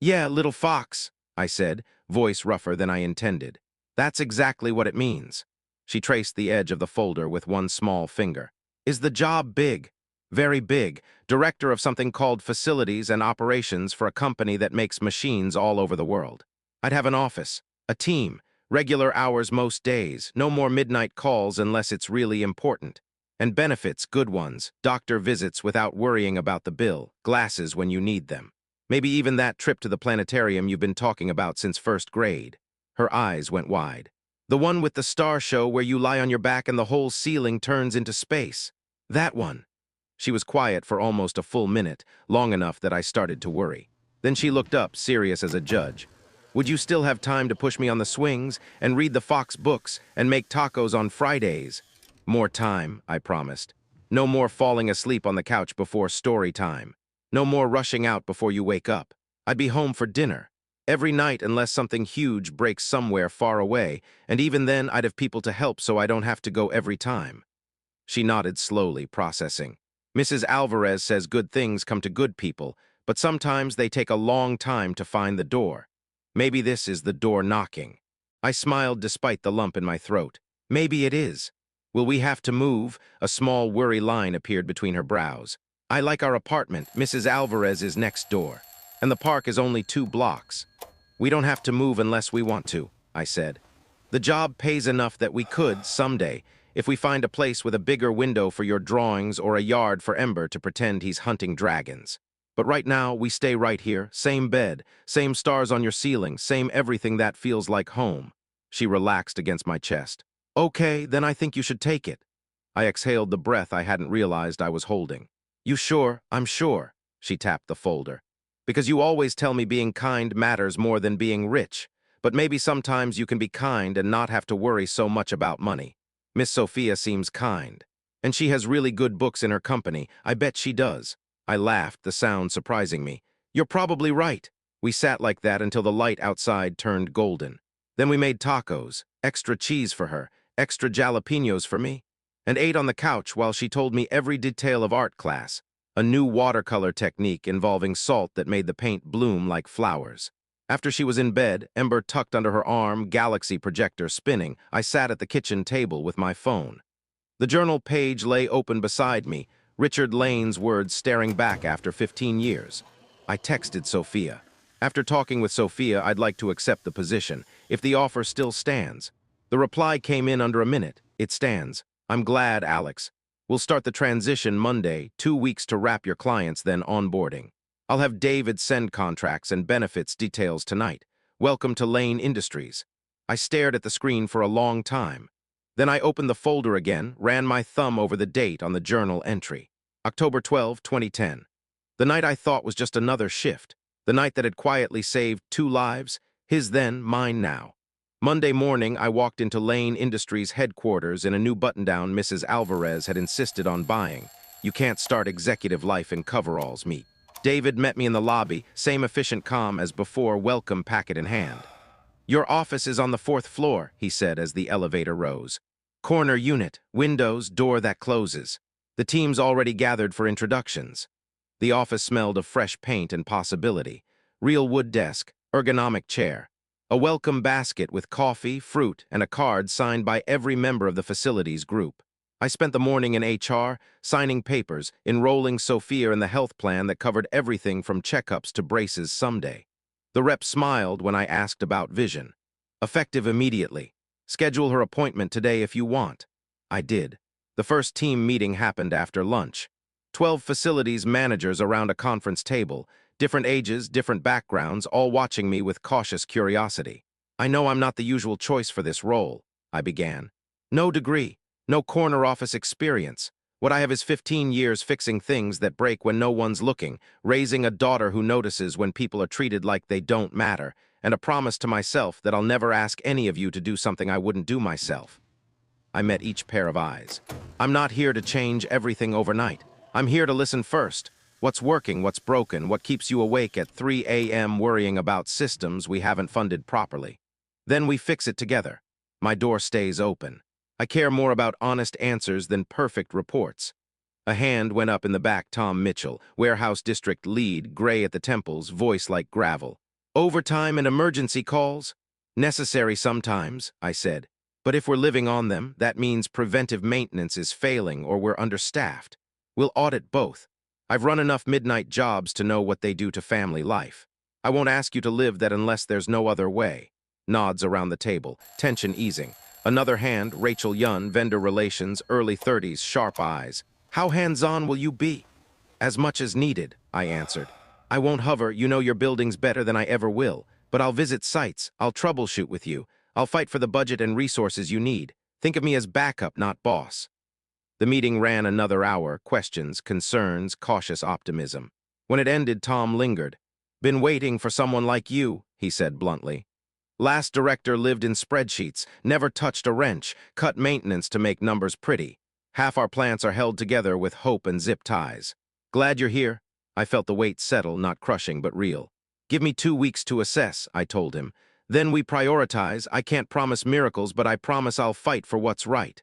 Yeah, little fox, I said, voice rougher than I intended. That's exactly what it means. She traced the edge of the folder with one small finger. Is the job big? Very big. Director of something called Facilities and Operations for a company that makes machines all over the world. I'd have an office, a team, regular hours most days, no more midnight calls unless it's really important. And benefits, good ones, doctor visits without worrying about the bill, glasses when you need them. Maybe even that trip to the planetarium you've been talking about since first grade. Her eyes went wide. The one with the star show where you lie on your back and the whole ceiling turns into space. That one. She was quiet for almost a full minute, long enough that I started to worry. Then she looked up, serious as a judge. Would you still have time to push me on the swings and read the Fox books and make tacos on Fridays? More time, I promised. No more falling asleep on the couch before story time. No more rushing out before you wake up. I'd be home for dinner. Every night unless something huge breaks somewhere far away, and even then I'd have people to help so I don't have to go every time. She nodded slowly, processing. Mrs. Alvarez says good things come to good people, but sometimes they take a long time to find the door. Maybe this is the door knocking. I smiled despite the lump in my throat. Maybe it is. Will we have to move? A small worry line appeared between her brows. I like our apartment. Mrs. Alvarez is next door, and the park is only 2 blocks. We don't have to move unless we want to, I said. The job pays enough that we could, someday, if we find a place with a bigger window for your drawings or a yard for Ember to pretend he's hunting dragons. But right now, we stay right here, same bed, same stars on your ceiling, same everything that feels like home. She relaxed against my chest. Okay, then I think you should take it. I exhaled the breath I hadn't realized I was holding. You sure? I'm sure. She tapped the folder. Because you always tell me being kind matters more than being rich. But maybe sometimes you can be kind and not have to worry so much about money. Miss Sophia seems kind. And she has really good books in her company. I bet she does. I laughed, the sound surprising me. You're probably right. We sat like that until the light outside turned golden. Then we made tacos, extra cheese for her, extra jalapenos for me, and ate on the couch while she told me every detail of art class, a new watercolor technique involving salt that made the paint bloom like flowers. After she was in bed, Ember tucked under her arm, galaxy projector spinning, I sat at the kitchen table with my phone. The journal page lay open beside me, Richard Lane's words staring back after 15 years. I texted Sophia. After talking with Sophia, I'd like to accept the position, if the offer still stands. The reply came in under a minute. It stands. I'm glad, Alex. We'll start the transition Monday, 2 weeks to wrap your clients, then onboarding. I'll have David send contracts and benefits details tonight. Welcome to Lane Industries. I stared at the screen for a long time. Then I opened the folder again, ran my thumb over the date on the journal entry. October 12, 2010. The night I thought was just another shift. The night that had quietly saved 2 lives, his then, mine now. Monday morning, I walked into Lane Industries headquarters in a new button-down Mrs. Alvarez had insisted on buying. You can't start executive life in coveralls, meet. David met me in the lobby, same efficient calm as before, welcome packet in hand. Your office is on the 4th floor, he said as the elevator rose. Corner unit, windows, door that closes. The team's already gathered for introductions. The office smelled of fresh paint and possibility. Real wood desk, ergonomic chair. A welcome basket with coffee, fruit, and a card signed by every member of the facilities group. I spent the morning in HR, signing papers, enrolling Sophia in the health plan that covered everything from checkups to braces someday. The rep smiled when I asked about vision. Effective immediately. Schedule her appointment today if you want. I did. The first team meeting happened after lunch. 12 facilities managers around a conference table, different ages, different backgrounds, all watching me with cautious curiosity. I know I'm not the usual choice for this role, I began. No degree, no corner office experience. What I have is 15 years fixing things that break when no one's looking, raising a daughter who notices when people are treated like they don't matter, and a promise to myself that I'll never ask any of you to do something I wouldn't do myself. I met each pair of eyes. I'm not here to change everything overnight. I'm here to listen first. What's working, what's broken, what keeps you awake at 3 a.m. worrying about systems we haven't funded properly. Then we fix it together. My door stays open. I care more about honest answers than perfect reports. A hand went up in the back. Tom Mitchell, warehouse district lead, gray at the temples, voice like gravel. Overtime and emergency calls? Necessary sometimes, I said. But if we're living on them, that means preventive maintenance is failing or we're understaffed. We'll audit both. I've run enough midnight jobs to know what they do to family life. I won't ask you to live that unless there's no other way. Nods around the table, tension easing. Another hand, Rachel Yun, vendor relations, early 30s, sharp eyes. How hands-on will you be? As much as needed, I answered. I won't hover, you know your buildings better than I ever will, but I'll visit sites, I'll troubleshoot with you. I'll fight for the budget and resources you need. Think of me as backup, not boss. The meeting ran another hour, questions, concerns, cautious optimism. When it ended, Tom lingered. Been waiting for someone like you, he said bluntly. Last director lived in spreadsheets, never touched a wrench, cut maintenance to make numbers pretty. Half our plants are held together with hope and zip ties. Glad you're here. I felt the weight settle, not crushing, but real. Give me 2 weeks to assess, I told him. Then we prioritize. I can't promise miracles, but I promise I'll fight for what's right.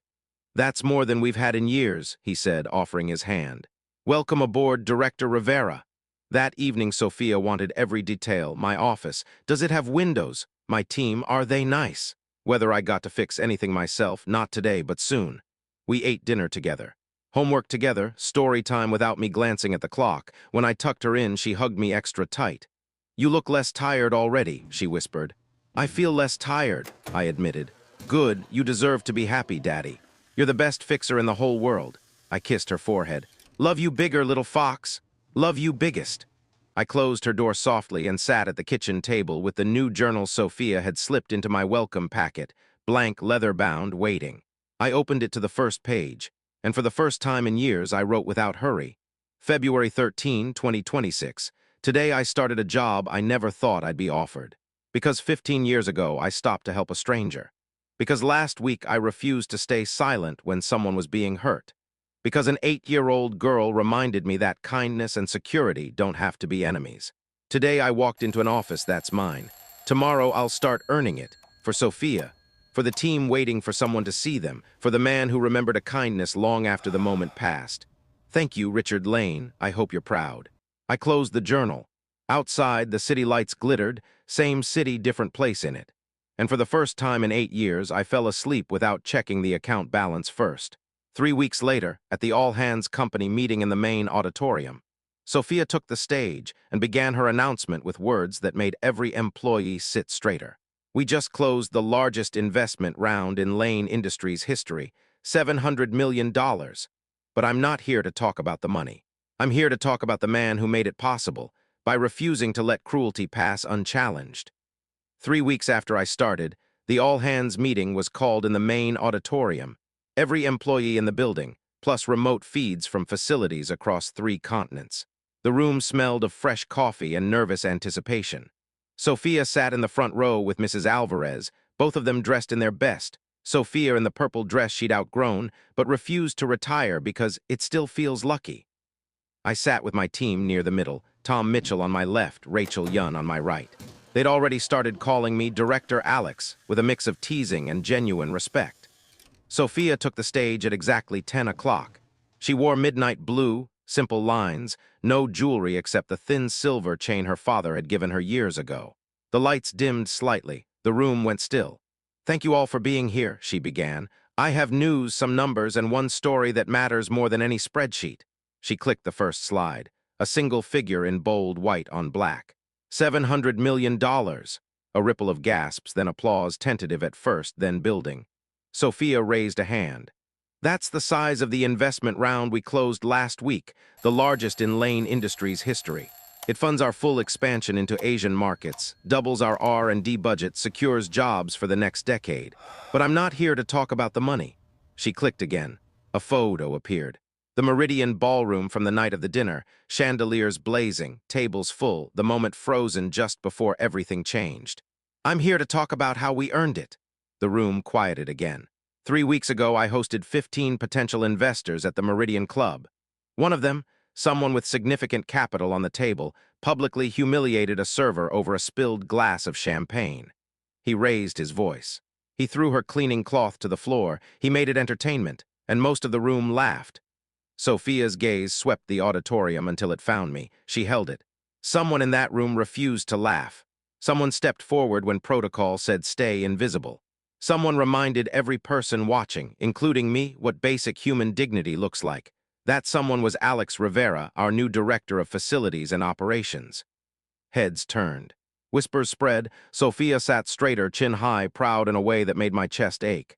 That's more than we've had in years, he said, offering his hand. Welcome aboard, Director Rivera. That evening, Sophia wanted every detail. My office. Does it have windows? My team, are they nice? Whether I got to fix anything myself, not today, but soon. We ate dinner together. Homework together, story time without me glancing at the clock. When I tucked her in, she hugged me extra tight. You look less tired already, she whispered. I feel less tired, I admitted. Good, you deserve to be happy, Daddy. You're the best fixer in the whole world. I kissed her forehead. Love you bigger, little fox. Love you biggest. I closed her door softly and sat at the kitchen table with the new journal Sophia had slipped into my welcome packet, blank, leather-bound, waiting. I opened it to the first page, and for the first time in years I wrote without hurry. February 13, 2026. Today I started a job I never thought I'd be offered. Because 15 years ago I stopped to help a stranger. Because last week I refused to stay silent when someone was being hurt. Because an 8-year-old girl reminded me that kindness and security don't have to be enemies. Today I walked into an office that's mine. Tomorrow I'll start earning it. For Sophia. For the team waiting for someone to see them. For the man who remembered a kindness long after the moment passed. Thank you, Richard Lane. I hope you're proud. I closed the journal. Outside, the city lights glittered. Same city, different place in it. And for the first time in 8 years, I fell asleep without checking the account balance first. 3 weeks later, at the all-hands company meeting in the main auditorium, Sophia took the stage and began her announcement with words that made every employee sit straighter. We just closed the largest investment round in Lane Industries history, $700 million. But I'm not here to talk about the money. I'm here to talk about the man who made it possible by refusing to let cruelty pass unchallenged. 3 weeks after I started, the all-hands meeting was called in the main auditorium. Every employee in the building, plus remote feeds from facilities across 3 continents. The room smelled of fresh coffee and nervous anticipation. Sophia sat in the front row with Mrs. Alvarez, both of them dressed in their best. Sophia in the purple dress she'd outgrown, but refused to retire because it still feels lucky. I sat with my team near the middle, Tom Mitchell on my left, Rachel Yun on my right. They'd already started calling me Director Alex, with a mix of teasing and genuine respect. Sophia took the stage at exactly 10 o'clock. She wore midnight blue, simple lines, no jewelry except the thin silver chain her father had given her years ago. The lights dimmed slightly. The room went still. Thank you all for being here, she began. I have news, some numbers, and one story that matters more than any spreadsheet. She clicked the first slide, a single figure in bold white on black. $700 million. A ripple of gasps, then applause, tentative at first, then building. Sophia raised a hand. That's the size of the investment round we closed last week, the largest in Lane Industries history. It funds our full expansion into Asian markets, doubles our R&D budget, secures jobs for the next decade. But I'm not here to talk about the money. She clicked again. A photo appeared. The Meridian ballroom from the night of the dinner, chandeliers blazing, tables full, the moment frozen just before everything changed. I'm here to talk about how we earned it. The room quieted again. 3 weeks ago, I hosted 15 potential investors at the Meridian Club. One of them, someone with significant capital on the table, publicly humiliated a server over a spilled glass of champagne. He raised his voice. He threw her cleaning cloth to the floor. He made it entertainment, and most of the room laughed. Sophia's gaze swept the auditorium until it found me. She held it. Someone in that room refused to laugh. Someone stepped forward when protocol said stay invisible. Someone reminded every person watching, including me, what basic human dignity looks like. That someone was Alex Rivera, our new Director of Facilities and Operations. Heads turned. Whispers spread. Sophia sat straighter, chin high, proud in a way that made my chest ache.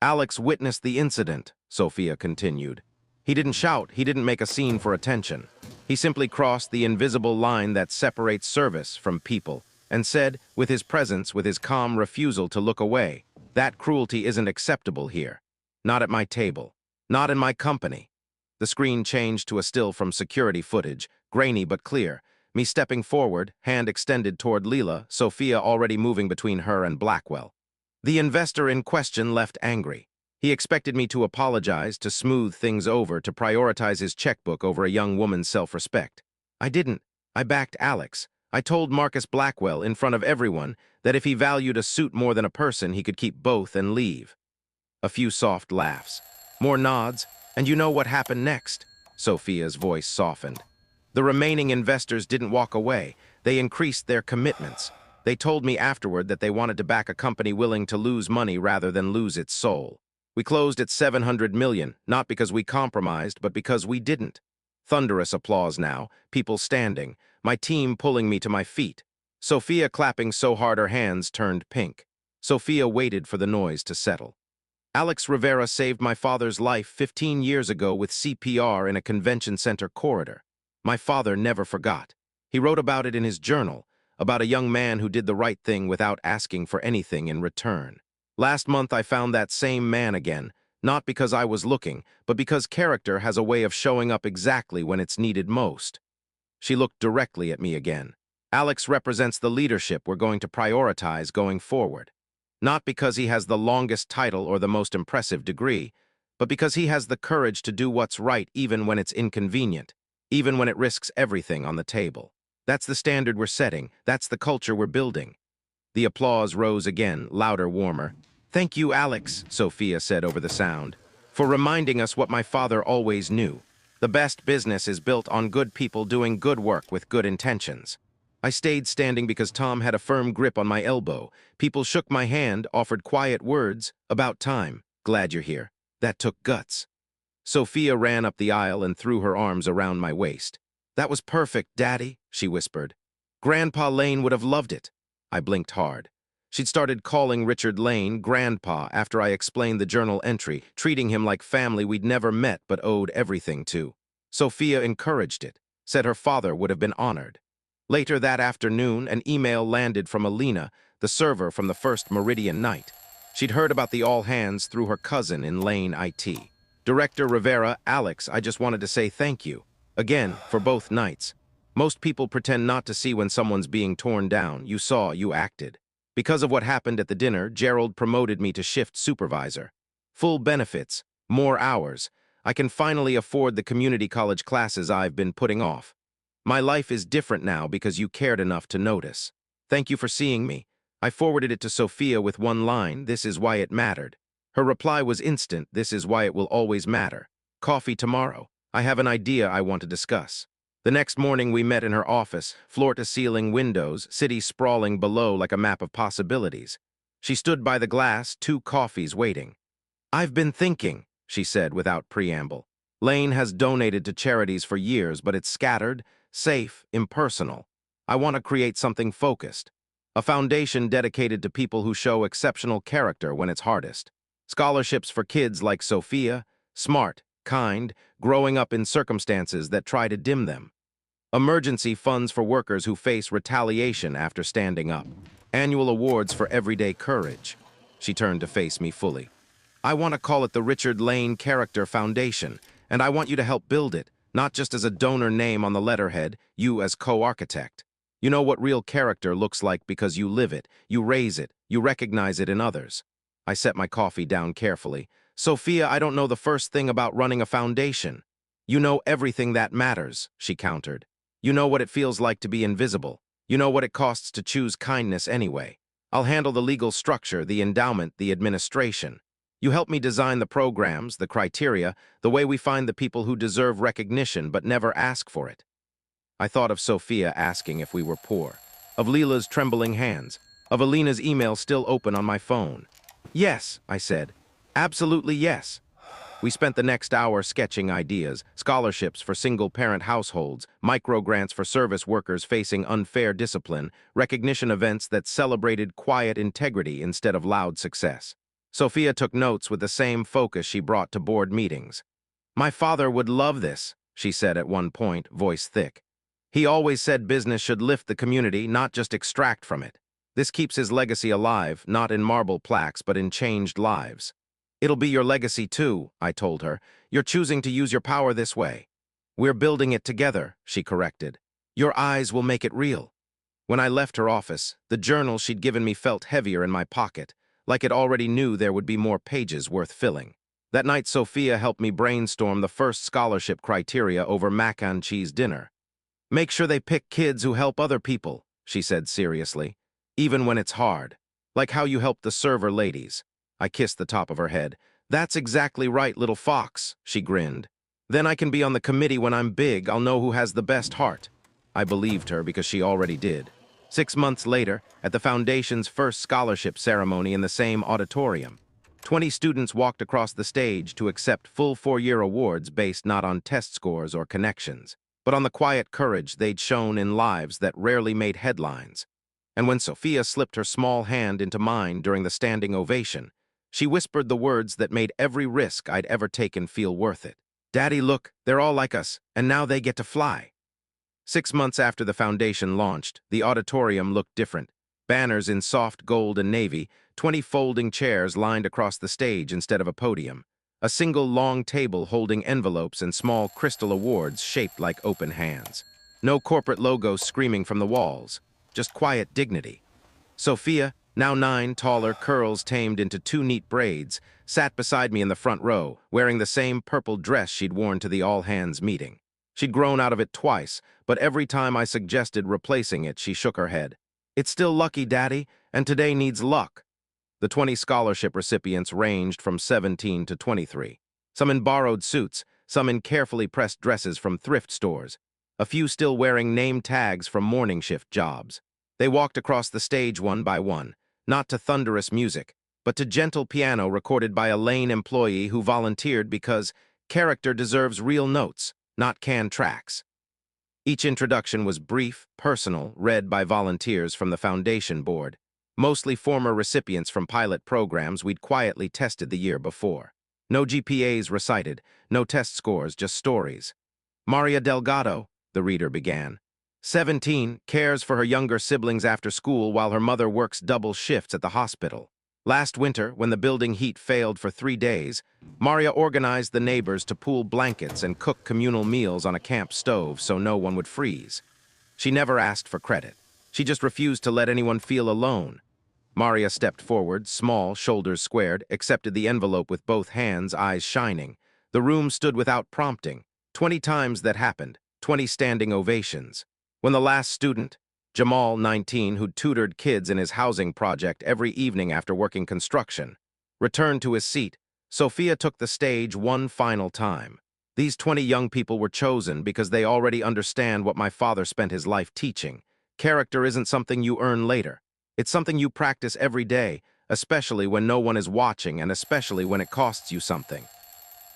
Alex witnessed the incident, Sophia continued. He didn't shout, he didn't make a scene for attention. He simply crossed the invisible line that separates service from people and said, with his presence, with his calm refusal to look away, that cruelty isn't acceptable here. Not at my table. Not in my company. The screen changed to a still from security footage, grainy but clear. Me stepping forward, hand extended toward Leela, Sophia already moving between her and Blackwell. The investor in question left angry. He expected me to apologize, to smooth things over, to prioritize his checkbook over a young woman's self-respect. I didn't. I backed Alex. I told Marcus Blackwell, in front of everyone, that if he valued a suit more than a person, he could keep both and leave. A few soft laughs. More nods, and you know what happened next? Sophia's voice softened. The remaining investors didn't walk away. They increased their commitments. They told me afterward that they wanted to back a company willing to lose money rather than lose its soul. We closed at $700 million, not because we compromised, but because we didn't. Thunderous applause now, people standing, my team pulling me to my feet. Sophia clapping so hard her hands turned pink. Sophia waited for the noise to settle. Alex Rivera saved my father's life 15 years ago with CPR in a convention center corridor. My father never forgot. He wrote about it in his journal, about a young man who did the right thing without asking for anything in return. Last month I found that same man again, not because I was looking, but because character has a way of showing up exactly when it's needed most. She looked directly at me again. Alex represents the leadership we're going to prioritize going forward. Not because he has the longest title or the most impressive degree, but because he has the courage to do what's right even when it's inconvenient, even when it risks everything on the table. That's the standard we're setting. That's the culture we're building. The applause rose again, louder, warmer. "Thank you, Alex," Sophia said over the sound, "for reminding us what my father always knew. The best business is built on good people doing good work with good intentions." I stayed standing because Tom had a firm grip on my elbow. People shook my hand, offered quiet words. "About time. Glad you're here." That took guts. Sophia ran up the aisle and threw her arms around my waist. "That was perfect, Daddy," she whispered. "Grandpa Lane would have loved it." I blinked hard. She'd started calling Richard Lane Grandpa after I explained the journal entry, treating him like family we'd never met but owed everything to. Sophia encouraged it, said her father would have been honored. Later that afternoon, an email landed from Alina, the server from the first Meridian night. She'd heard about the all-hands through her cousin in Lane IT. "Director Rivera, Alex, I just wanted to say thank you. Again, for both nights. Most people pretend not to see when someone's being torn down. You saw, you acted. Because of what happened at the dinner, Gerald promoted me to shift supervisor. Full benefits, more hours. I can finally afford the community college classes I've been putting off. My life is different now because you cared enough to notice. Thank you for seeing me." I forwarded it to Sophia with one line, "This is why it mattered." Her reply was instant, "This is why it will always matter. Coffee tomorrow. I have an idea I want to discuss." The next morning we met in her office, floor-to-ceiling windows, city sprawling below like a map of possibilities. She stood by the glass, 2 coffees waiting. "I've been thinking," she said without preamble. "Lane has donated to charities for years, but it's scattered, safe, impersonal. I want to create something focused. A foundation dedicated to people who show exceptional character when it's hardest. Scholarships for kids like Sophia, smart, kind, growing up in circumstances that try to dim them. Emergency funds for workers who face retaliation after standing up. Annual awards for everyday courage." She turned to face me fully. "I want to call it the Richard Lane Character Foundation, and I want you to help build it, not just as a donor name on the letterhead, you as co-architect. You know what real character looks like because you live it, you raise it, you recognize it in others." I set my coffee down carefully. "Sophia, I don't know the first thing about running a foundation." "You know everything that matters," she countered. "You know what it feels like to be invisible. You know what it costs to choose kindness anyway. I'll handle the legal structure, the endowment, the administration. You help me design the programs, the criteria, the way we find the people who deserve recognition but never ask for it." I thought of Sophia asking if we were poor, of Leela's trembling hands, of Alina's email still open on my phone. "Yes," I said. "Absolutely yes." We spent the next hour sketching ideas, scholarships for single-parent households, micro-grants for service workers facing unfair discipline, recognition events that celebrated quiet integrity instead of loud success. Sophia took notes with the same focus she brought to board meetings. "My father would love this," she said at one point, voice thick. "He always said business should lift the community, not just extract from it. This keeps his legacy alive, not in marble plaques, but in changed lives." "It'll be your legacy too," I told her. "You're choosing to use your power this way." "We're building it together," she corrected. "Your eyes will make it real." When I left her office, the journal she'd given me felt heavier in my pocket, like it already knew there would be more pages worth filling. That night, Sophia helped me brainstorm the first scholarship criteria over mac and cheese dinner. "Make sure they pick kids who help other people," she said seriously, "even when it's hard. Like how you helped the server ladies." I kissed the top of her head. "That's exactly right, little fox," she grinned. "Then I can be on the committee when I'm big. I'll know who has the best heart." I believed her because she already did. 6 months later, at the Foundation's first scholarship ceremony in the same auditorium, 20 students walked across the stage to accept full 4-year awards based not on test scores or connections, but on the quiet courage they'd shown in lives that rarely made headlines. And when Sophia slipped her small hand into mine during the standing ovation, she whispered the words that made every risk I'd ever taken feel worth it. "Daddy, look, they're all like us, and now they get to fly." 6 months after the foundation launched, the auditorium looked different. Banners in soft gold and navy, 20 folding chairs lined across the stage instead of a podium. A single long table holding envelopes and small crystal awards shaped like open hands. No corporate logos screaming from the walls, just quiet dignity. Sophia, now 9, taller, curls tamed into 2 neat braids, sat beside me in the front row, wearing the same purple dress she'd worn to the all-hands meeting. She'd grown out of it twice, but every time I suggested replacing it, she shook her head. "It's still lucky, Daddy, and today needs luck." The 20 scholarship recipients ranged from 17 to 23. Some in borrowed suits, some in carefully pressed dresses from thrift stores, a few still wearing name tags from morning shift jobs. They walked across the stage one by one, not to thunderous music, but to gentle piano recorded by a Lane employee who volunteered because character deserves real notes, not canned tracks. Each introduction was brief, personal, read by volunteers from the foundation board, mostly former recipients from pilot programs we'd quietly tested the year before. No GPAs recited, no test scores, just stories. "Maria Delgado," the reader began. 17, cares for her younger siblings after school while her mother works double shifts at the hospital. Last winter, when the building heat failed for 3 days, Maria organized the neighbors to pool blankets and cook communal meals on a camp stove so no one would freeze. She never asked for credit. She just refused to let anyone feel alone. Maria stepped forward, small, shoulders squared, accepted the envelope with both hands, eyes shining. The room stood without prompting. 20 times that happened, 20 standing ovations. When the last student, Jamal, 19, who'd tutored kids in his housing project every evening after working construction, returned to his seat, Sophia took the stage one final time. These 20 young people were chosen because they already understand what my father spent his life teaching. Character isn't something you earn later. It's something you practice every day, especially when no one is watching and especially when it costs you something.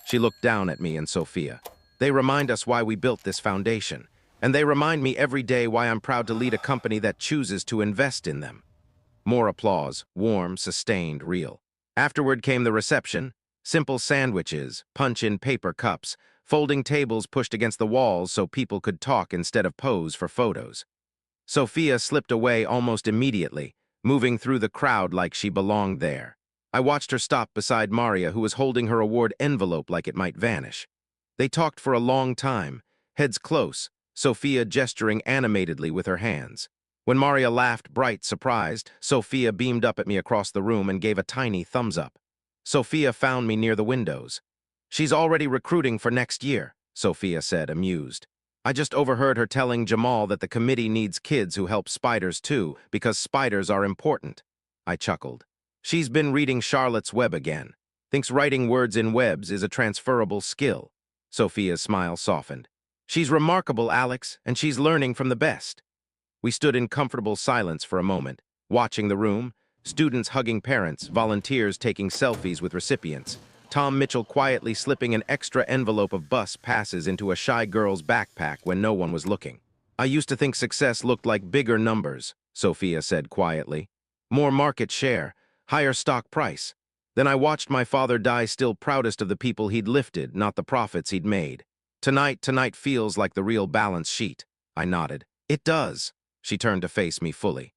She looked down at me and Sophia. They remind us why we built this foundation, and they remind me every day why I'm proud to lead a company that chooses to invest in them. More applause, warm, sustained, real. Afterward came the reception. Simple sandwiches, punch-in paper cups, folding tables pushed against the walls so people could talk instead of pose for photos. Sophia slipped away almost immediately, moving through the crowd like she belonged there. I watched her stop beside Maria, who was holding her award envelope like it might vanish. They talked for a long time, heads close, Sophia gesturing animatedly with her hands. When Maria laughed, bright, surprised, Sophia beamed up at me across the room and gave a tiny thumbs up. Sophia found me near the windows. "She's already recruiting for next year," Sophia said, amused. "I just overheard her telling Jamal that the committee needs kids who help spiders too, because spiders are important." I chuckled. "She's been reading Charlotte's Web again. Thinks writing words in webs is a transferable skill." Sophia's smile softened. "She's remarkable, Alex, and she's learning from the best." We stood in comfortable silence for a moment, watching the room, students hugging parents, volunteers taking selfies with recipients, Tom Mitchell quietly slipping an extra envelope of bus passes into a shy girl's backpack when no one was looking. "I used to think success looked like bigger numbers," Sophia said quietly. "More market share, higher stock price. Then I watched my father die still proudest of the people he'd lifted, not the profits he'd made. Tonight feels like the real balance sheet." I nodded. "It does." She turned to face me fully.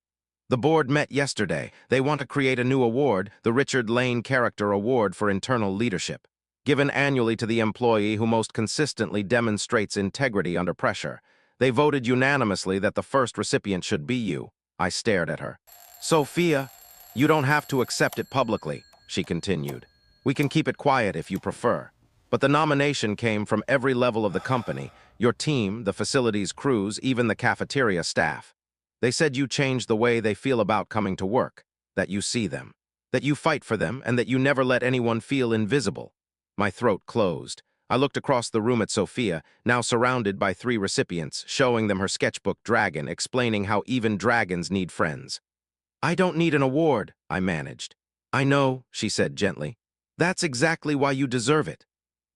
"The board met yesterday. They want to create a new award, the Richard Lane Character Award for Internal Leadership, given annually to the employee who most consistently demonstrates integrity under pressure. They voted unanimously that the first recipient should be you." I stared at her. "Sophia, you don't have to accept it publicly," she continued. "We can keep it quiet if you prefer. But the nomination came from every level of the company, your team, the facilities crews, even the cafeteria staff. They said you changed the way they feel about coming to work, that you see them, that you fight for them, and that you never let anyone feel invisible." My throat closed. I looked across the room at Sophia, now surrounded by 3 recipients, showing them her sketchbook dragon, explaining how even dragons need friends. "I don't need an award," I managed. "I know," she said gently. "That's exactly why you deserve it."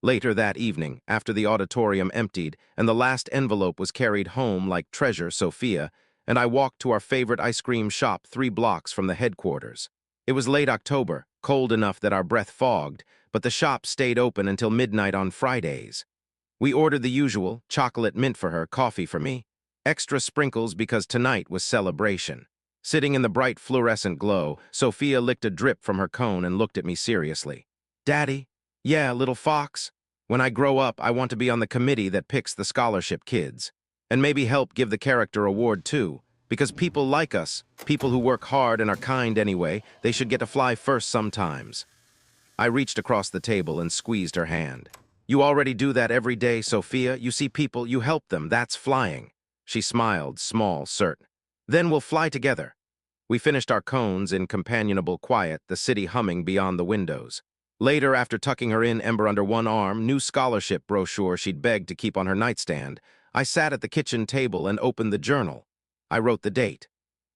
Later that evening, after the auditorium emptied and the last envelope was carried home like treasure, Sophia and I walked to our favorite ice cream shop 3 blocks from the headquarters. It was late October, cold enough that our breath fogged, but the shop stayed open until midnight on Fridays. We ordered the usual, chocolate mint for her, coffee for me. Extra sprinkles because tonight was celebration. Sitting in the bright fluorescent glow, Sophia licked a drip from her cone and looked at me seriously. Daddy? Yeah, little fox. When I grow up, I want to be on the committee that picks the scholarship kids. And maybe help give the character award too. Because people like us, people who work hard and are kind anyway, they should get to fly first sometimes. I reached across the table and squeezed her hand. You already do that every day, Sophia. You see people, you help them. That's flying. She smiled, small, certain. Then we'll fly together. We finished our cones in companionable quiet, the city humming beyond the windows. Later, after tucking her in, Ember under one arm, new scholarship brochure she'd begged to keep on her nightstand, I sat at the kitchen table and opened the journal. I wrote the date.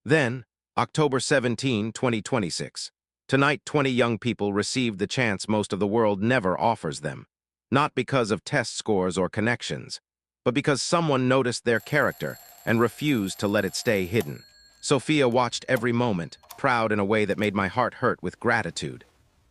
Then, October 17, 2026. Tonight, 20 young people received the chance most of the world never offers them. Not because of test scores or connections, but because someone noticed their character and refused to let it stay hidden. Sophia watched every moment, proud in a way that made my heart hurt with gratitude.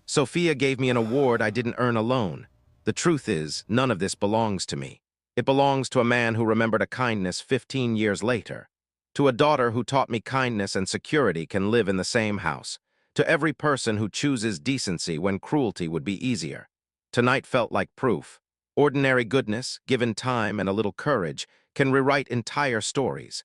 Sophia gave me an award I didn't earn alone. The truth is, none of this belongs to me. It belongs to a man who remembered a kindness 15 years later. To a daughter who taught me kindness and security can live in the same house. To every person who chooses decency when cruelty would be easier. Tonight felt like proof. Ordinary goodness, given time and a little courage, can rewrite entire stories.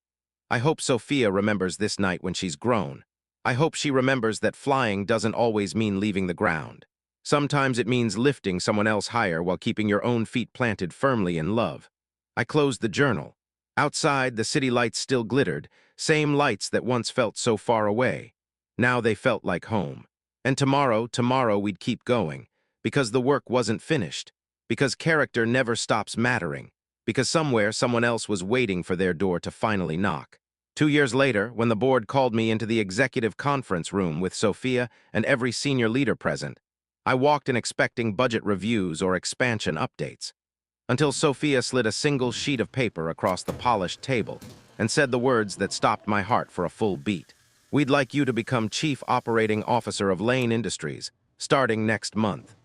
I hope Sophia remembers this night when she's grown. I hope she remembers that flying doesn't always mean leaving the ground. Sometimes it means lifting someone else higher while keeping your own feet planted firmly in love. I closed the journal. Outside, the city lights still glittered, same lights that once felt so far away. Now they felt like home. And tomorrow we'd keep going, because the work wasn't finished, because character never stops mattering, because somewhere someone else was waiting for their door to finally knock. 2 years later, when the board called me into the executive conference room with Sophia and every senior leader present, I walked in expecting budget reviews or expansion updates, until Sophia slid a single sheet of paper across the polished table and said the words that stopped my heart for a full beat. We'd like you to become Chief Operating Officer of Lane Industries, starting next month.